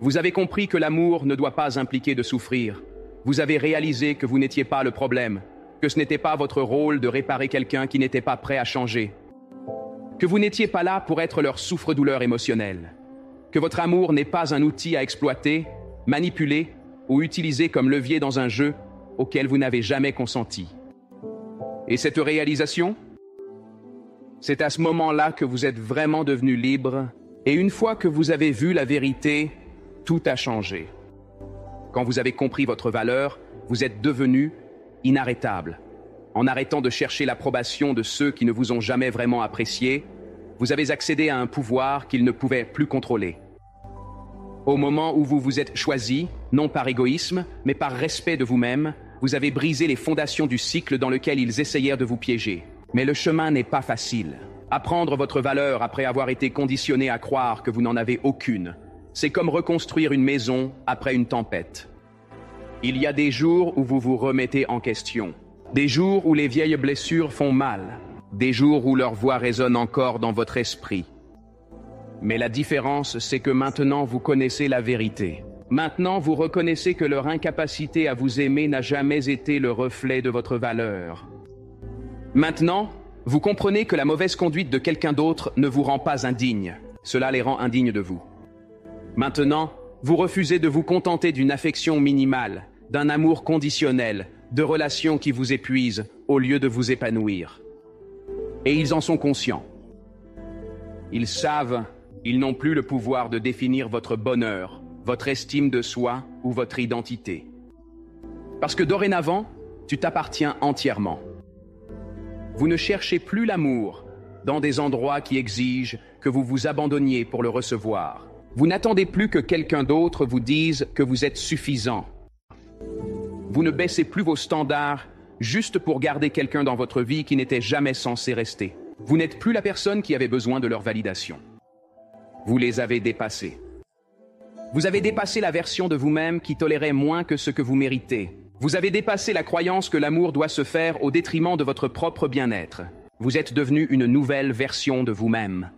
Vous avez compris que l'amour ne doit pas impliquer de souffrir. Vous avez réalisé que vous n'étiez pas le problème, que ce n'était pas votre rôle de réparer quelqu'un qui n'était pas prêt à changer, que vous n'étiez pas là pour être leur souffre-douleur émotionnelle, que votre amour n'est pas un outil à exploiter, manipuler ou utiliser comme levier dans un jeu auquel vous n'avez jamais consenti. Et cette réalisation, c'est à ce moment-là que vous êtes vraiment devenu libre, et une fois que vous avez vu la vérité, tout a changé. Quand vous avez compris votre valeur, vous êtes devenu inarrêtable. En arrêtant de chercher l'approbation de ceux qui ne vous ont jamais vraiment apprécié, vous avez accédé à un pouvoir qu'ils ne pouvaient plus contrôler. Au moment où vous vous êtes choisi, non par égoïsme, mais par respect de vous-même, vous avez brisé les fondations du cycle dans lequel ils essayèrent de vous piéger. Mais le chemin n'est pas facile. Apprendre votre valeur après avoir été conditionné à croire que vous n'en avez aucune, c'est comme reconstruire une maison après une tempête. Il y a des jours où vous vous remettez en question, des jours où les vieilles blessures font mal, des jours où leur voix résonne encore dans votre esprit. Mais la différence, c'est que maintenant vous connaissez la vérité. Maintenant, vous reconnaissez que leur incapacité à vous aimer n'a jamais été le reflet de votre valeur. Maintenant, vous comprenez que la mauvaise conduite de quelqu'un d'autre ne vous rend pas indigne. Cela les rend indignes de vous. Maintenant, vous refusez de vous contenter d'une affection minimale, d'un amour conditionnel, de relations qui vous épuisent au lieu de vous épanouir. Et ils en sont conscients. Ils savent, ils n'ont plus le pouvoir de définir votre bonheur, votre estime de soi ou votre identité. Parce que dorénavant, tu t'appartiens entièrement. Vous ne cherchez plus l'amour dans des endroits qui exigent que vous vous abandonniez pour le recevoir. Vous n'attendez plus que quelqu'un d'autre vous dise que vous êtes suffisant. Vous ne baissez plus vos standards juste pour garder quelqu'un dans votre vie qui n'était jamais censé rester. Vous n'êtes plus la personne qui avait besoin de leur validation. Vous les avez dépassés. Vous avez dépassé la version de vous-même qui tolérait moins que ce que vous méritez. Vous avez dépassé la croyance que l'amour doit se faire au détriment de votre propre bien-être. Vous êtes devenu une nouvelle version de vous-même.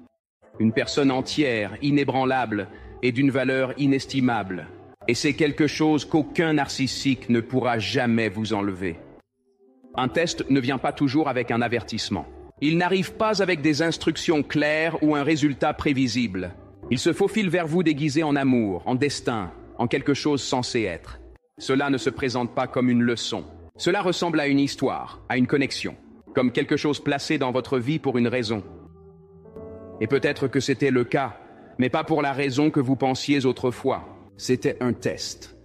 Une personne entière, inébranlable et d'une valeur inestimable. Et c'est quelque chose qu'aucun narcissique ne pourra jamais vous enlever. Un test ne vient pas toujours avec un avertissement. Il n'arrive pas avec des instructions claires ou un résultat prévisible. Il se faufile vers vous déguisé en amour, en destin, en quelque chose censé être. Cela ne se présente pas comme une leçon. Cela ressemble à une histoire, à une connexion, comme quelque chose placé dans votre vie pour une raison. Et peut-être que c'était le cas, mais pas pour la raison que vous pensiez autrefois. C'était un test.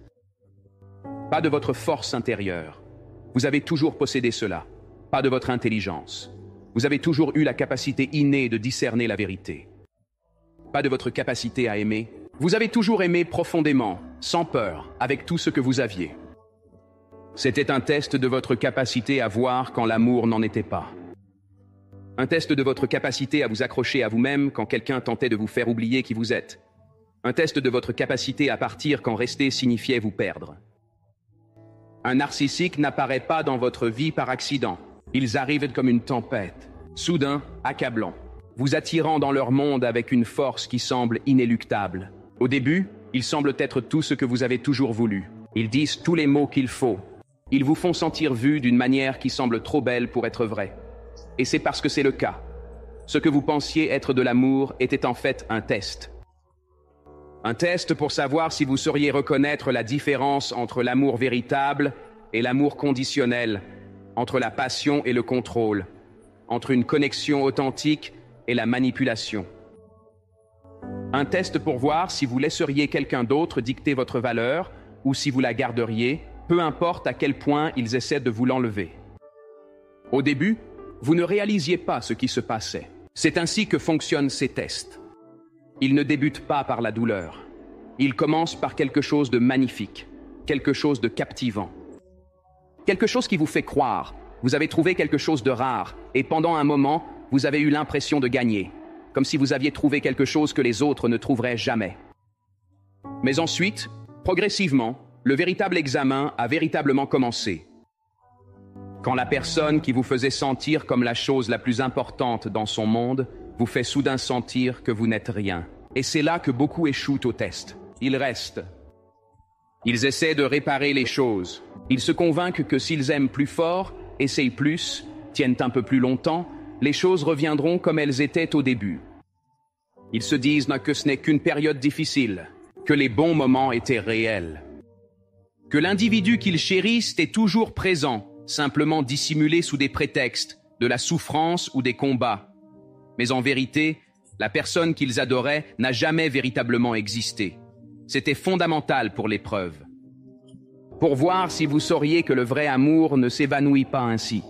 Pas de votre force intérieure. Vous avez toujours possédé cela. Pas de votre intelligence. Vous avez toujours eu la capacité innée de discerner la vérité. Pas de votre capacité à aimer. Vous avez toujours aimé profondément, sans peur, avec tout ce que vous aviez. C'était un test de votre capacité à voir quand l'amour n'en était pas. Un test de votre capacité à vous accrocher à vous-même quand quelqu'un tentait de vous faire oublier qui vous êtes. Un test de votre capacité à partir quand rester signifiait vous perdre. Un narcissique n'apparaît pas dans votre vie par accident. Ils arrivent comme une tempête, soudain, accablant, vous attirant dans leur monde avec une force qui semble inéluctable. Au début, ils semblent être tout ce que vous avez toujours voulu. Ils disent tous les mots qu'il faut. Ils vous font sentir vu d'une manière qui semble trop belle pour être vraie. Et c'est parce que c'est le cas. Ce que vous pensiez être de l'amour était en fait un test. Un test pour savoir si vous sauriez reconnaître la différence entre l'amour véritable et l'amour conditionnel, entre la passion et le contrôle, entre une connexion authentique et la manipulation. Un test pour voir si vous laisseriez quelqu'un d'autre dicter votre valeur ou si vous la garderiez, peu importe à quel point ils essaient de vous l'enlever. Au début, vous ne réalisiez pas ce qui se passait. C'est ainsi que fonctionnent ces tests. Ils ne débutent pas par la douleur. Ils commencent par quelque chose de magnifique, quelque chose de captivant. Quelque chose qui vous fait croire. Vous avez trouvé quelque chose de rare et pendant un moment, vous avez eu l'impression de gagner, comme si vous aviez trouvé quelque chose que les autres ne trouveraient jamais. Mais ensuite, progressivement, le véritable examen a véritablement commencé. Quand la personne qui vous faisait sentir comme la chose la plus importante dans son monde vous fait soudain sentir que vous n'êtes rien. Et c'est là que beaucoup échouent au test. Ils restent. Ils essaient de réparer les choses. Ils se convainquent que s'ils aiment plus fort, essayent plus, tiennent un peu plus longtemps, les choses reviendront comme elles étaient au début. Ils se disent que ce n'est qu'une période difficile, que les bons moments étaient réels, que l'individu qu'ils chérissent est toujours présent, simplement dissimulé sous des prétextes, de la souffrance ou des combats. Mais en vérité, la personne qu'ils adoraient n'a jamais véritablement existé. C'était fondamental pour l'épreuve. Pour voir si vous sauriez que le vrai amour ne s'évanouit pas ainsi.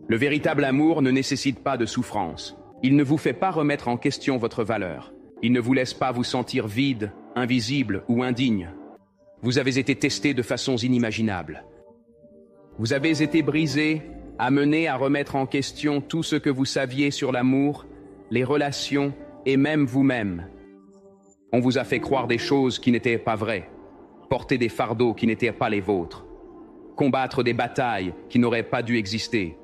Le véritable amour ne nécessite pas de souffrance. Il ne vous fait pas remettre en question votre valeur. Il ne vous laisse pas vous sentir vide, invisible ou indigne. Vous avez été testé de façons inimaginables. Vous avez été brisé, amené à remettre en question tout ce que vous saviez sur l'amour, les relations et même vous-même. On vous a fait croire des choses qui n'étaient pas vraies, porter des fardeaux qui n'étaient pas les vôtres, combattre des batailles qui n'auraient pas dû exister.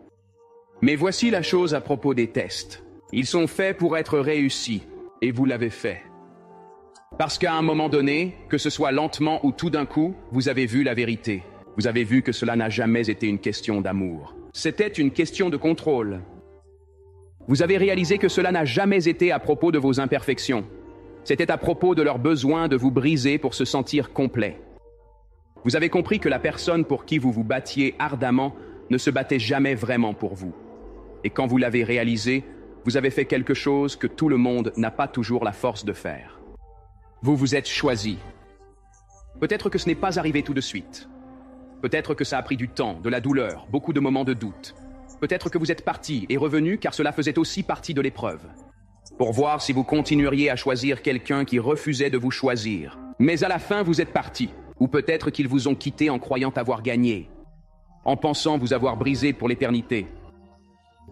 Mais voici la chose à propos des tests. Ils sont faits pour être réussis, et vous l'avez fait. Parce qu'à un moment donné, que ce soit lentement ou tout d'un coup, vous avez vu la vérité. Vous avez vu que cela n'a jamais été une question d'amour. C'était une question de contrôle. Vous avez réalisé que cela n'a jamais été à propos de vos imperfections. C'était à propos de leur besoin de vous briser pour se sentir complet. Vous avez compris que la personne pour qui vous vous battiez ardemment ne se battait jamais vraiment pour vous. Et quand vous l'avez réalisé, vous avez fait quelque chose que tout le monde n'a pas toujours la force de faire. Vous vous êtes choisi. Peut-être que ce n'est pas arrivé tout de suite. Peut-être que ça a pris du temps, de la douleur, beaucoup de moments de doute. Peut-être que vous êtes parti et revenu car cela faisait aussi partie de l'épreuve. Pour voir si vous continueriez à choisir quelqu'un qui refusait de vous choisir. Mais à la fin, vous êtes parti. Ou peut-être qu'ils vous ont quitté en croyant avoir gagné, en pensant vous avoir brisé pour l'éternité.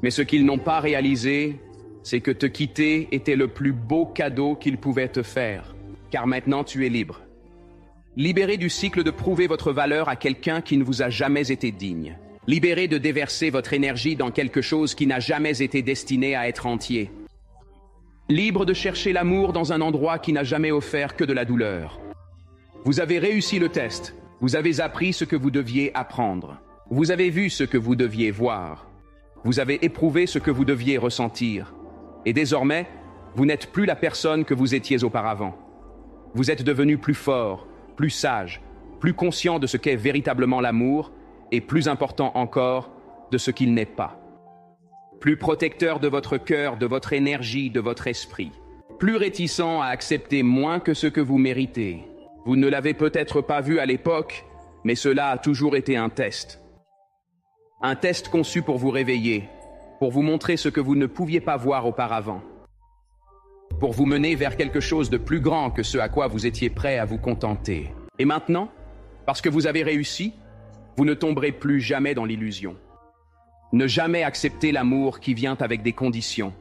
Mais ce qu'ils n'ont pas réalisé, c'est que te quitter était le plus beau cadeau qu'ils pouvaient te faire. Car maintenant, tu es libre. Libéré du cycle de prouver votre valeur à quelqu'un qui ne vous a jamais été digne. Libéré de déverser votre énergie dans quelque chose qui n'a jamais été destiné à être entier. Libre de chercher l'amour dans un endroit qui n'a jamais offert que de la douleur. Vous avez réussi le test. Vous avez appris ce que vous deviez apprendre. Vous avez vu ce que vous deviez voir. Vous avez éprouvé ce que vous deviez ressentir. Et désormais, vous n'êtes plus la personne que vous étiez auparavant. Vous êtes devenu plus fort, plus sage, plus conscient de ce qu'est véritablement l'amour et plus important encore, de ce qu'il n'est pas. Plus protecteur de votre cœur, de votre énergie, de votre esprit. Plus réticent à accepter moins que ce que vous méritez. Vous ne l'avez peut-être pas vu à l'époque, mais cela a toujours été un test. Un test conçu pour vous réveiller, pour vous montrer ce que vous ne pouviez pas voir auparavant. Pour vous mener vers quelque chose de plus grand que ce à quoi vous étiez prêt à vous contenter. Et maintenant, parce que vous avez réussi, vous ne tomberez plus jamais dans l'illusion. Ne jamais accepter l'amour qui vient avec des conditions.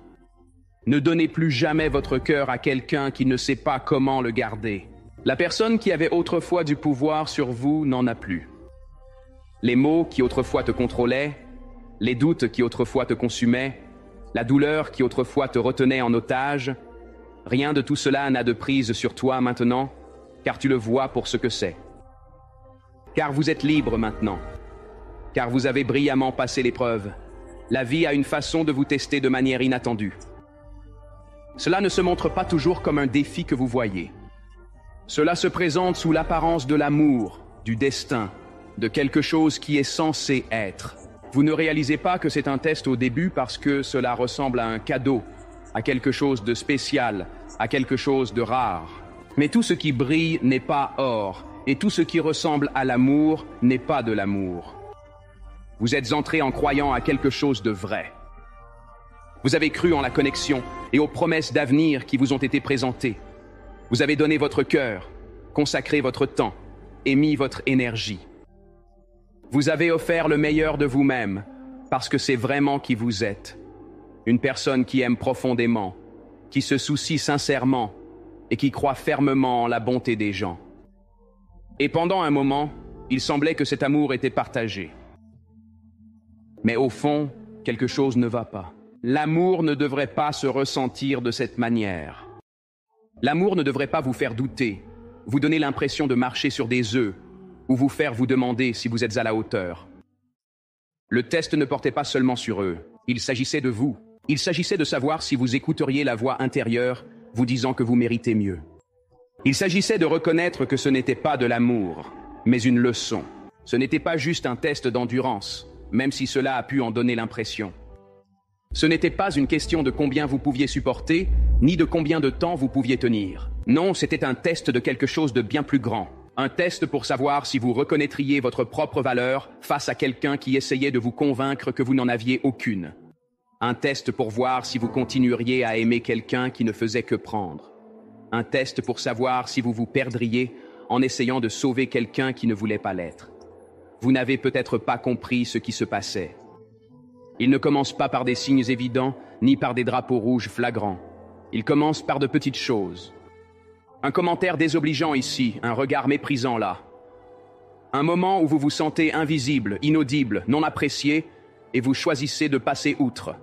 Ne donnez plus jamais votre cœur à quelqu'un qui ne sait pas comment le garder. La personne qui avait autrefois du pouvoir sur vous n'en a plus. Les mots qui autrefois te contrôlaient, les doutes qui autrefois te consumaient, la douleur qui autrefois te retenait en otage, rien de tout cela n'a de prise sur toi maintenant, car tu le vois pour ce que c'est. Car vous êtes libre maintenant, car vous avez brillamment passé l'épreuve. La vie a une façon de vous tester de manière inattendue. Cela ne se montre pas toujours comme un défi que vous voyez. Cela se présente sous l'apparence de l'amour, du destin, de quelque chose qui est censé être. Vous ne réalisez pas que c'est un test au début parce que cela ressemble à un cadeau, à quelque chose de spécial, à quelque chose de rare. Mais tout ce qui brille n'est pas or, et tout ce qui ressemble à l'amour n'est pas de l'amour. Vous êtes entré en croyant à quelque chose de vrai. Vous avez cru en la connexion et aux promesses d'avenir qui vous ont été présentées. Vous avez donné votre cœur, consacré votre temps et mis votre énergie. Vous avez offert le meilleur de vous-même parce que c'est vraiment qui vous êtes. Une personne qui aime profondément, qui se soucie sincèrement et qui croit fermement en la bonté des gens. Et pendant un moment, il semblait que cet amour était partagé. Mais au fond, quelque chose ne va pas. L'amour ne devrait pas se ressentir de cette manière. L'amour ne devrait pas vous faire douter, vous donner l'impression de marcher sur des œufs, ou vous faire vous demander si vous êtes à la hauteur. Le test ne portait pas seulement sur eux, il s'agissait de vous. Il s'agissait de savoir si vous écouteriez la voix intérieure vous disant que vous méritez mieux. Il s'agissait de reconnaître que ce n'était pas de l'amour, mais une leçon. Ce n'était pas juste un test d'endurance, même si cela a pu en donner l'impression. Ce n'était pas une question de combien vous pouviez supporter, ni de combien de temps vous pouviez tenir. Non, c'était un test de quelque chose de bien plus grand. Un test pour savoir si vous reconnaîtriez votre propre valeur face à quelqu'un qui essayait de vous convaincre que vous n'en aviez aucune. Un test pour voir si vous continueriez à aimer quelqu'un qui ne faisait que prendre. Un test pour savoir si vous vous perdriez en essayant de sauver quelqu'un qui ne voulait pas l'être. Vous n'avez peut-être pas compris ce qui se passait. Il ne commence pas par des signes évidents, ni par des drapeaux rouges flagrants. Il commence par de petites choses. Un commentaire désobligeant ici, un regard méprisant là. Un moment où vous vous sentez invisible, inaudible, non apprécié, et vous choisissez de passer outre.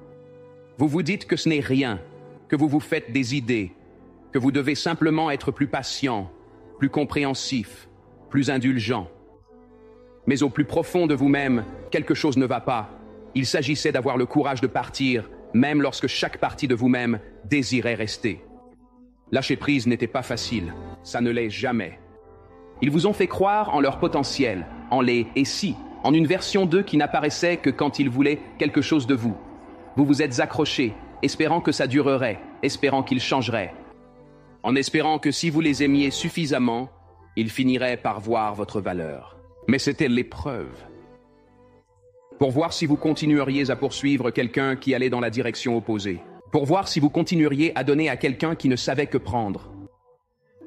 Vous vous dites que ce n'est rien, que vous vous faites des idées, que vous devez simplement être plus patient, plus compréhensif, plus indulgent. Mais au plus profond de vous-même, quelque chose ne va pas. Il s'agissait d'avoir le courage de partir, même lorsque chaque partie de vous-même désirait rester. Lâcher prise n'était pas facile, ça ne l'est jamais. Ils vous ont fait croire en leur potentiel, en les « et si », en une version d'eux qui n'apparaissait que quand ils voulaient quelque chose de vous. Vous vous êtes accrochés, espérant que ça durerait, espérant qu'ils changeraient. En espérant que si vous les aimiez suffisamment, ils finiraient par voir votre valeur. Mais c'était l'épreuve. Pour voir si vous continueriez à poursuivre quelqu'un qui allait dans la direction opposée. Pour voir si vous continueriez à donner à quelqu'un qui ne savait que prendre.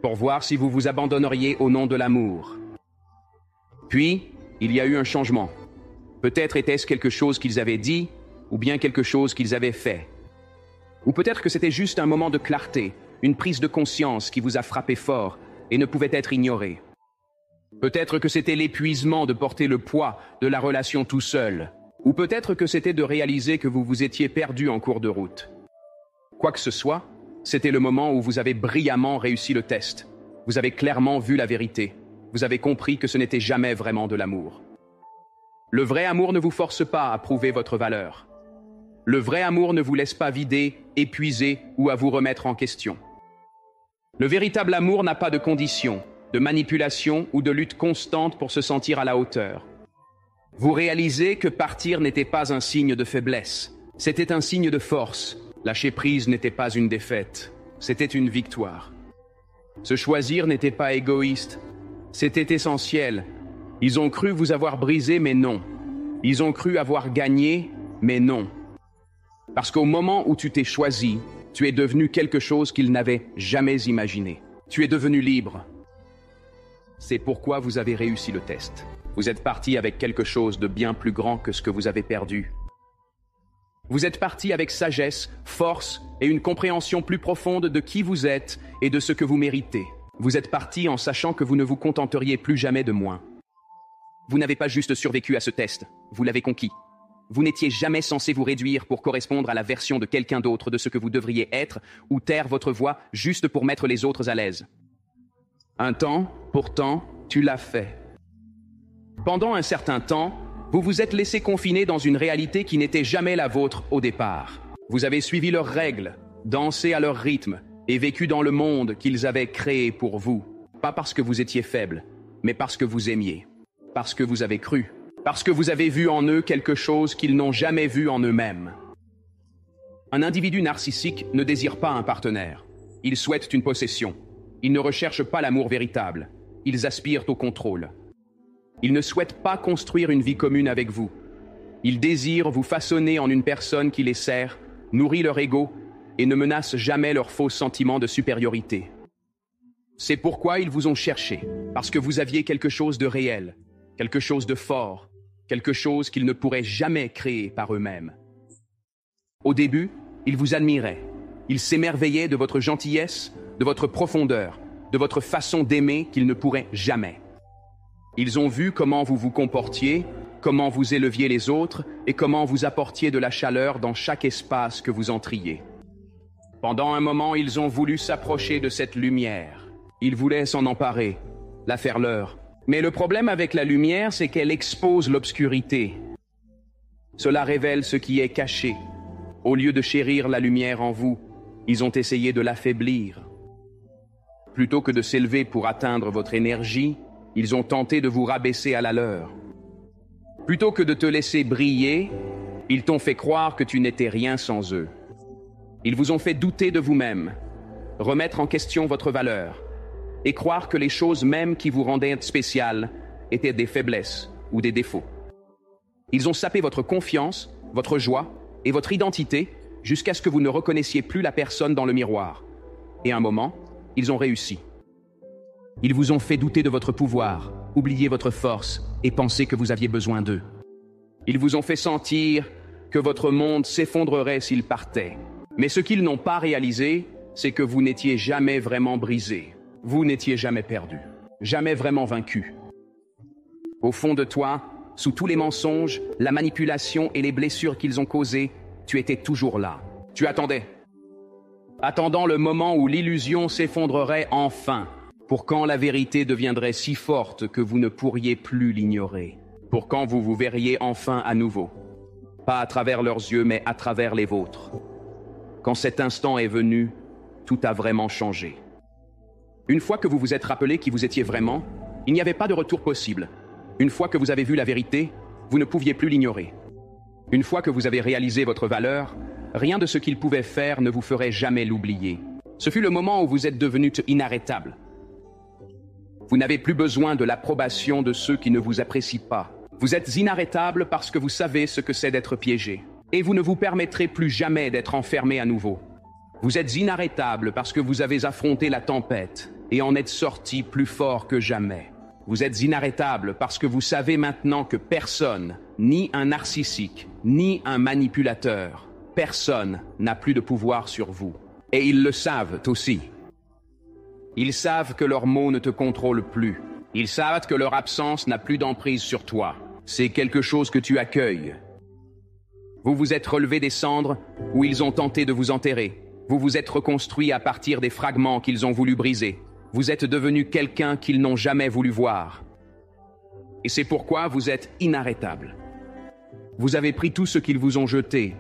Pour voir si vous vous abandonneriez au nom de l'amour. Puis, il y a eu un changement. Peut-être était-ce quelque chose qu'ils avaient dit, ou bien quelque chose qu'ils avaient fait. Ou peut-être que c'était juste un moment de clarté, une prise de conscience qui vous a frappé fort et ne pouvait être ignorée. Peut-être que c'était l'épuisement de porter le poids de la relation tout seul. Ou peut-être que c'était de réaliser que vous vous étiez perdu en cours de route. Quoi que ce soit, c'était le moment où vous avez brillamment réussi le test. Vous avez clairement vu la vérité. Vous avez compris que ce n'était jamais vraiment de l'amour. Le vrai amour ne vous force pas à prouver votre valeur. Le vrai amour ne vous laisse pas vider, épuiser ou à vous remettre en question. Le véritable amour n'a pas de conditions, de manipulation ou de lutte constante pour se sentir à la hauteur. Vous réalisez que partir n'était pas un signe de faiblesse, c'était un signe de force. Lâcher prise n'était pas une défaite, c'était une victoire. Se choisir n'était pas égoïste, c'était essentiel. Ils ont cru vous avoir brisé, mais non. Ils ont cru avoir gagné, mais non. Parce qu'au moment où tu t'es choisi, tu es devenu quelque chose qu'ils n'avaient jamais imaginé. Tu es devenu libre. C'est pourquoi vous avez réussi le test. Vous êtes parti avec quelque chose de bien plus grand que ce que vous avez perdu. Vous êtes parti avec sagesse, force et une compréhension plus profonde de qui vous êtes et de ce que vous méritez. Vous êtes parti en sachant que vous ne vous contenteriez plus jamais de moins. Vous n'avez pas juste survécu à ce test, vous l'avez conquis. Vous n'étiez jamais censé vous réduire pour correspondre à la version de quelqu'un d'autre de ce que vous devriez être ou taire votre voix juste pour mettre les autres à l'aise. Un temps, pourtant, tu l'as fait. Pendant un certain temps, vous vous êtes laissé confiner dans une réalité qui n'était jamais la vôtre au départ. Vous avez suivi leurs règles, dansé à leur rythme et vécu dans le monde qu'ils avaient créé pour vous. Pas parce que vous étiez faible, mais parce que vous aimiez. Parce que vous avez cru. Parce que vous avez vu en eux quelque chose qu'ils n'ont jamais vu en eux-mêmes. Un individu narcissique ne désire pas un partenaire. Il souhaite une possession. Ils ne recherchent pas l'amour véritable. Ils aspirent au contrôle. Ils ne souhaitent pas construire une vie commune avec vous. Ils désirent vous façonner en une personne qui les sert, nourrit leur ego et ne menace jamais leur faux sentiment de supériorité. C'est pourquoi ils vous ont cherché, parce que vous aviez quelque chose de réel, quelque chose de fort, quelque chose qu'ils ne pourraient jamais créer par eux-mêmes. Au début, ils vous admiraient. Ils s'émerveillaient de votre gentillesse, de votre profondeur, de votre façon d'aimer qu'ils ne pourraient jamais. Ils ont vu comment vous vous comportiez, comment vous éleviez les autres et comment vous apportiez de la chaleur dans chaque espace que vous entriez. Pendant un moment, ils ont voulu s'approcher de cette lumière. Ils voulaient s'en emparer, la faire leur. Mais le problème avec la lumière, c'est qu'elle expose l'obscurité. Cela révèle ce qui est caché. Au lieu de chérir la lumière en vous, ils ont essayé de l'affaiblir. Plutôt que de s'élever pour atteindre votre énergie, ils ont tenté de vous rabaisser à la leur. Plutôt que de te laisser briller, ils t'ont fait croire que tu n'étais rien sans eux. Ils vous ont fait douter de vous-même, remettre en question votre valeur, et croire que les choses mêmes qui vous rendaient spécial étaient des faiblesses ou des défauts. Ils ont sapé votre confiance, votre joie et votre identité jusqu'à ce que vous ne reconnaissiez plus la personne dans le miroir. Et à un moment, ils ont réussi. Ils vous ont fait douter de votre pouvoir, oublier votre force et penser que vous aviez besoin d'eux. Ils vous ont fait sentir que votre monde s'effondrerait s'ils partaient. Mais ce qu'ils n'ont pas réalisé, c'est que vous n'étiez jamais vraiment brisé. Vous n'étiez jamais perdu, jamais vraiment vaincu. Au fond de toi, sous tous les mensonges, la manipulation et les blessures qu'ils ont causées, tu étais toujours là. Tu attendais. Attendant le moment où l'illusion s'effondrerait enfin, pour quand la vérité deviendrait si forte que vous ne pourriez plus l'ignorer, pour quand vous vous verriez enfin à nouveau, pas à travers leurs yeux, mais à travers les vôtres. Quand cet instant est venu, tout a vraiment changé. Une fois que vous vous êtes rappelé qui vous étiez vraiment, il n'y avait pas de retour possible. Une fois que vous avez vu la vérité, vous ne pouviez plus l'ignorer. Une fois que vous avez réalisé votre valeur, rien de ce qu'il pouvait faire ne vous ferait jamais l'oublier. Ce fut le moment où vous êtes devenu inarrêtable. Vous n'avez plus besoin de l'approbation de ceux qui ne vous apprécient pas. Vous êtes inarrêtable parce que vous savez ce que c'est d'être piégé. Et vous ne vous permettrez plus jamais d'être enfermé à nouveau. Vous êtes inarrêtable parce que vous avez affronté la tempête et en êtes sorti plus fort que jamais. Vous êtes inarrêtable parce que vous savez maintenant que personne, ni un narcissique, ni un manipulateur, personne n'a plus de pouvoir sur vous. Et ils le savent aussi. Ils savent que leurs mots ne te contrôlent plus. Ils savent que leur absence n'a plus d'emprise sur toi. C'est quelque chose que tu accueilles. Vous vous êtes relevé des cendres où ils ont tenté de vous enterrer. Vous vous êtes reconstruit à partir des fragments qu'ils ont voulu briser. Vous êtes devenu quelqu'un qu'ils n'ont jamais voulu voir. Et c'est pourquoi vous êtes inarrêtable. Vous avez pris tout ce qu'ils vous ont jeté,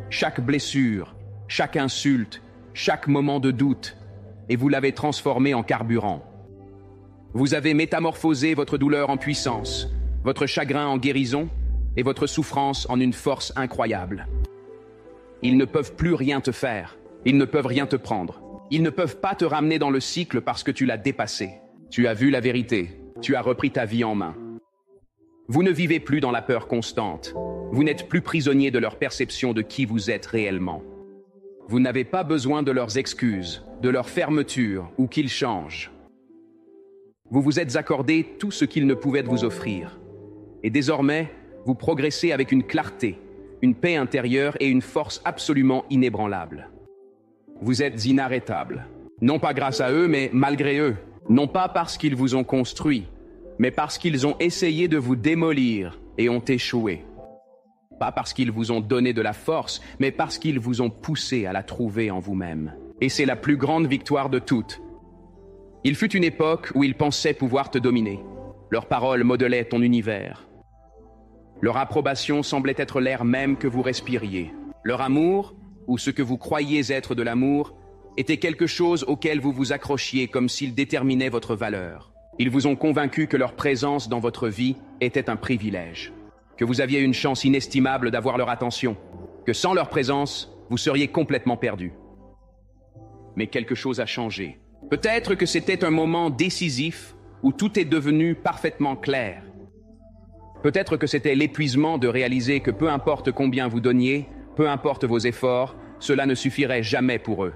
chaque blessure, chaque insulte, chaque moment de doute, et vous l'avez transformé en carburant. Vous avez métamorphosé votre douleur en puissance, votre chagrin en guérison et votre souffrance en une force incroyable. Ils ne peuvent plus rien te faire, ils ne peuvent rien te prendre. Ils ne peuvent pas te ramener dans le cycle parce que tu l'as dépassé. Tu as vu la vérité, tu as repris ta vie en main. Vous ne vivez plus dans la peur constante. Vous n'êtes plus prisonnier de leur perception de qui vous êtes réellement. Vous n'avez pas besoin de leurs excuses, de leur fermeture ou qu'ils changent. Vous vous êtes accordé tout ce qu'ils ne pouvaient vous offrir. Et désormais, vous progressez avec une clarté, une paix intérieure et une force absolument inébranlable. Vous êtes inarrêtable. Non pas grâce à eux, mais malgré eux. Non pas parce qu'ils vous ont construit, mais parce qu'ils ont essayé de vous démolir et ont échoué. Pas parce qu'ils vous ont donné de la force, mais parce qu'ils vous ont poussé à la trouver en vous-même. Et c'est la plus grande victoire de toutes. Il fut une époque où ils pensaient pouvoir te dominer. Leurs paroles modelaient ton univers. Leur approbation semblait être l'air même que vous respiriez. Leur amour, ou ce que vous croyiez être de l'amour, était quelque chose auquel vous vous accrochiez comme s'il déterminait votre valeur. Ils vous ont convaincu que leur présence dans votre vie était un privilège, que vous aviez une chance inestimable d'avoir leur attention, que sans leur présence, vous seriez complètement perdu. Mais quelque chose a changé. Peut-être que c'était un moment décisif où tout est devenu parfaitement clair. Peut-être que c'était l'épuisement de réaliser que peu importe combien vous donniez, peu importe vos efforts, cela ne suffirait jamais pour eux.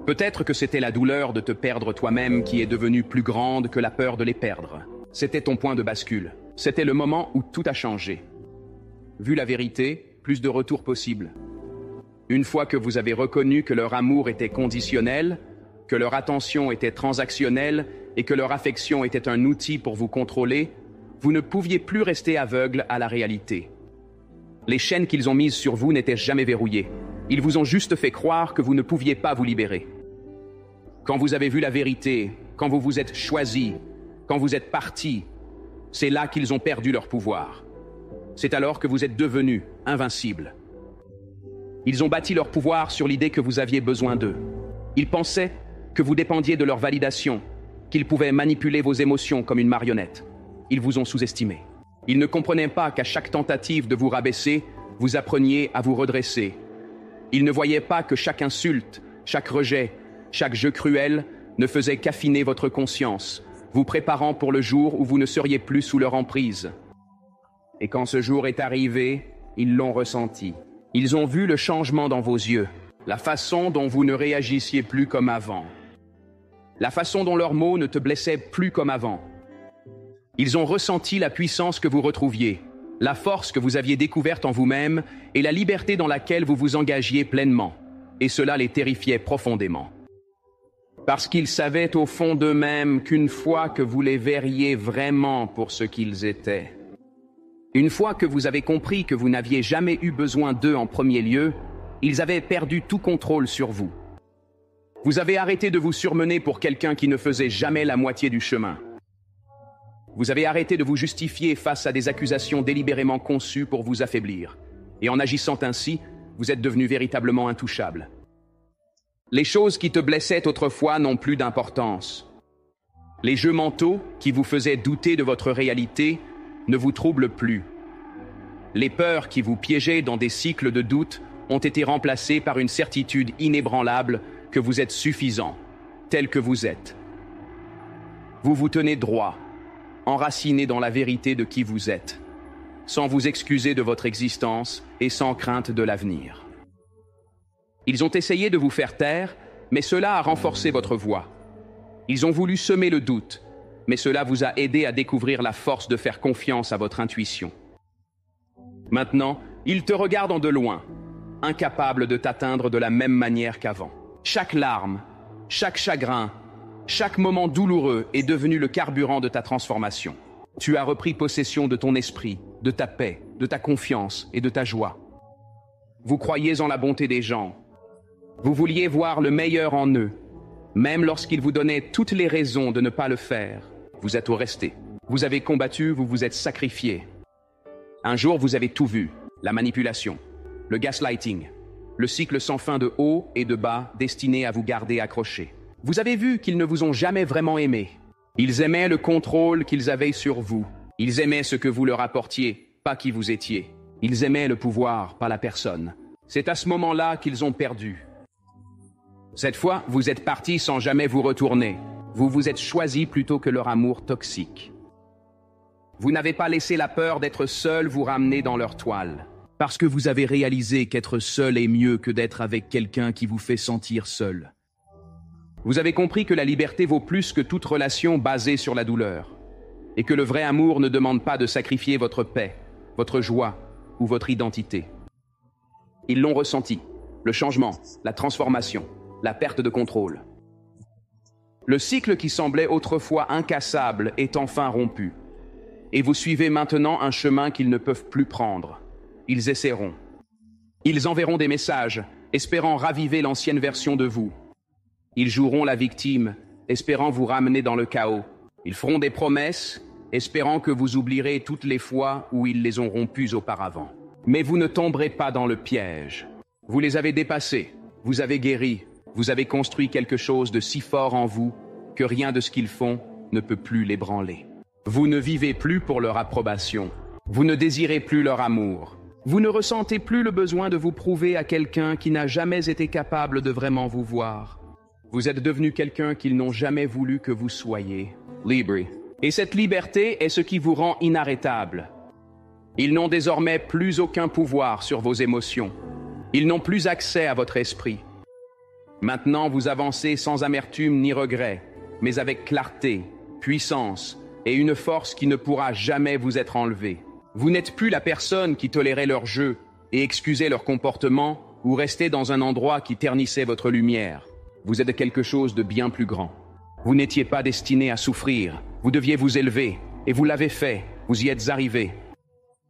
Peut-être que c'était la douleur de te perdre toi-même qui est devenue plus grande que la peur de les perdre. C'était ton point de bascule. C'était le moment où tout a changé. Vu la vérité, plus de retour possible. Une fois que vous avez reconnu que leur amour était conditionnel, que leur attention était transactionnelle et que leur affection était un outil pour vous contrôler, vous ne pouviez plus rester aveugle à la réalité. Les chaînes qu'ils ont mises sur vous n'étaient jamais verrouillées. Ils vous ont juste fait croire que vous ne pouviez pas vous libérer. Quand vous avez vu la vérité, quand vous vous êtes choisi, quand vous êtes parti, c'est là qu'ils ont perdu leur pouvoir. C'est alors que vous êtes devenus invincibles. Ils ont bâti leur pouvoir sur l'idée que vous aviez besoin d'eux. Ils pensaient que vous dépendiez de leur validation, qu'ils pouvaient manipuler vos émotions comme une marionnette. Ils vous ont sous-estimé. Ils ne comprenaient pas qu'à chaque tentative de vous rabaisser, vous appreniez à vous redresser. Ils ne voyaient pas que chaque insulte, chaque rejet, chaque jeu cruel ne faisait qu'affiner votre conscience, vous préparant pour le jour où vous ne seriez plus sous leur emprise. Et quand ce jour est arrivé, ils l'ont ressenti. Ils ont vu le changement dans vos yeux, la façon dont vous ne réagissiez plus comme avant, la façon dont leurs mots ne te blessaient plus comme avant. Ils ont ressenti la puissance que vous retrouviez, la force que vous aviez découverte en vous-même et la liberté dans laquelle vous vous engagiez pleinement. Et cela les terrifiait profondément. Parce qu'ils savaient au fond d'eux-mêmes qu'une fois que vous les verriez vraiment pour ce qu'ils étaient, une fois que vous avez compris que vous n'aviez jamais eu besoin d'eux en premier lieu, ils avaient perdu tout contrôle sur vous. Vous avez arrêté de vous surmener pour quelqu'un qui ne faisait jamais la moitié du chemin. Vous avez arrêté de vous justifier face à des accusations délibérément conçues pour vous affaiblir. Et en agissant ainsi, vous êtes devenu véritablement intouchable. Les choses qui te blessaient autrefois n'ont plus d'importance. Les jeux mentaux qui vous faisaient douter de votre réalité ne vous troublent plus. Les peurs qui vous piégeaient dans des cycles de doute ont été remplacées par une certitude inébranlable que vous êtes suffisant, tel que vous êtes. Vous vous tenez droit, enraciné dans la vérité de qui vous êtes, sans vous excuser de votre existence et sans crainte de l'avenir. Ils ont essayé de vous faire taire, mais cela a renforcé votre voix. Ils ont voulu semer le doute, mais cela vous a aidé à découvrir la force de faire confiance à votre intuition. Maintenant, ils te regardent de loin, incapables de t'atteindre de la même manière qu'avant. Chaque larme, chaque chagrin, chaque moment douloureux est devenu le carburant de ta transformation. Tu as repris possession de ton esprit, de ta paix, de ta confiance et de ta joie. Vous croyez en la bonté des gens. Vous vouliez voir le meilleur en eux, même lorsqu'ils vous donnaient toutes les raisons de ne pas le faire. Vous êtes resté. Vous avez combattu, vous vous êtes sacrifié. Un jour, vous avez tout vu. La manipulation, le gaslighting, le cycle sans fin de haut et de bas destiné à vous garder accroché. Vous avez vu qu'ils ne vous ont jamais vraiment aimé. Ils aimaient le contrôle qu'ils avaient sur vous. Ils aimaient ce que vous leur apportiez, pas qui vous étiez. Ils aimaient le pouvoir, pas la personne. C'est à ce moment-là qu'ils ont perdu. Cette fois, vous êtes partis sans jamais vous retourner. Vous vous êtes choisis plutôt que leur amour toxique. Vous n'avez pas laissé la peur d'être seul vous ramener dans leur toile. Parce que vous avez réalisé qu'être seul est mieux que d'être avec quelqu'un qui vous fait sentir seul. Vous avez compris que la liberté vaut plus que toute relation basée sur la douleur, et que le vrai amour ne demande pas de sacrifier votre paix, votre joie ou votre identité. Ils l'ont ressenti, le changement, la transformation, la perte de contrôle. Le cycle qui semblait autrefois incassable est enfin rompu, et vous suivez maintenant un chemin qu'ils ne peuvent plus prendre. Ils essaieront. Ils enverront des messages, espérant raviver l'ancienne version de vous. Ils joueront la victime, espérant vous ramener dans le chaos. Ils feront des promesses, espérant que vous oublierez toutes les fois où ils les ont rompues auparavant. Mais vous ne tomberez pas dans le piège. Vous les avez dépassés, vous avez guéri, vous avez construit quelque chose de si fort en vous que rien de ce qu'ils font ne peut plus l'ébranler. Vous ne vivez plus pour leur approbation. Vous ne désirez plus leur amour. Vous ne ressentez plus le besoin de vous prouver à quelqu'un qui n'a jamais été capable de vraiment vous voir. Vous êtes devenu quelqu'un qu'ils n'ont jamais voulu que vous soyez. Libre. Et cette liberté est ce qui vous rend inarrêtable. Ils n'ont désormais plus aucun pouvoir sur vos émotions. Ils n'ont plus accès à votre esprit. Maintenant, vous avancez sans amertume ni regret, mais avec clarté, puissance et une force qui ne pourra jamais vous être enlevée. Vous n'êtes plus la personne qui tolérait leur jeu et excusait leur comportement ou restait dans un endroit qui ternissait votre lumière. Vous êtes quelque chose de bien plus grand. Vous n'étiez pas destiné à souffrir, vous deviez vous élever, et vous l'avez fait, vous y êtes arrivé.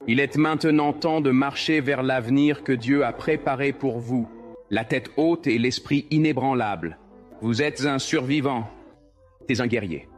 Il est maintenant temps de marcher vers l'avenir que Dieu a préparé pour vous, la tête haute et l'esprit inébranlable. Vous êtes un survivant, t'es un guerrier.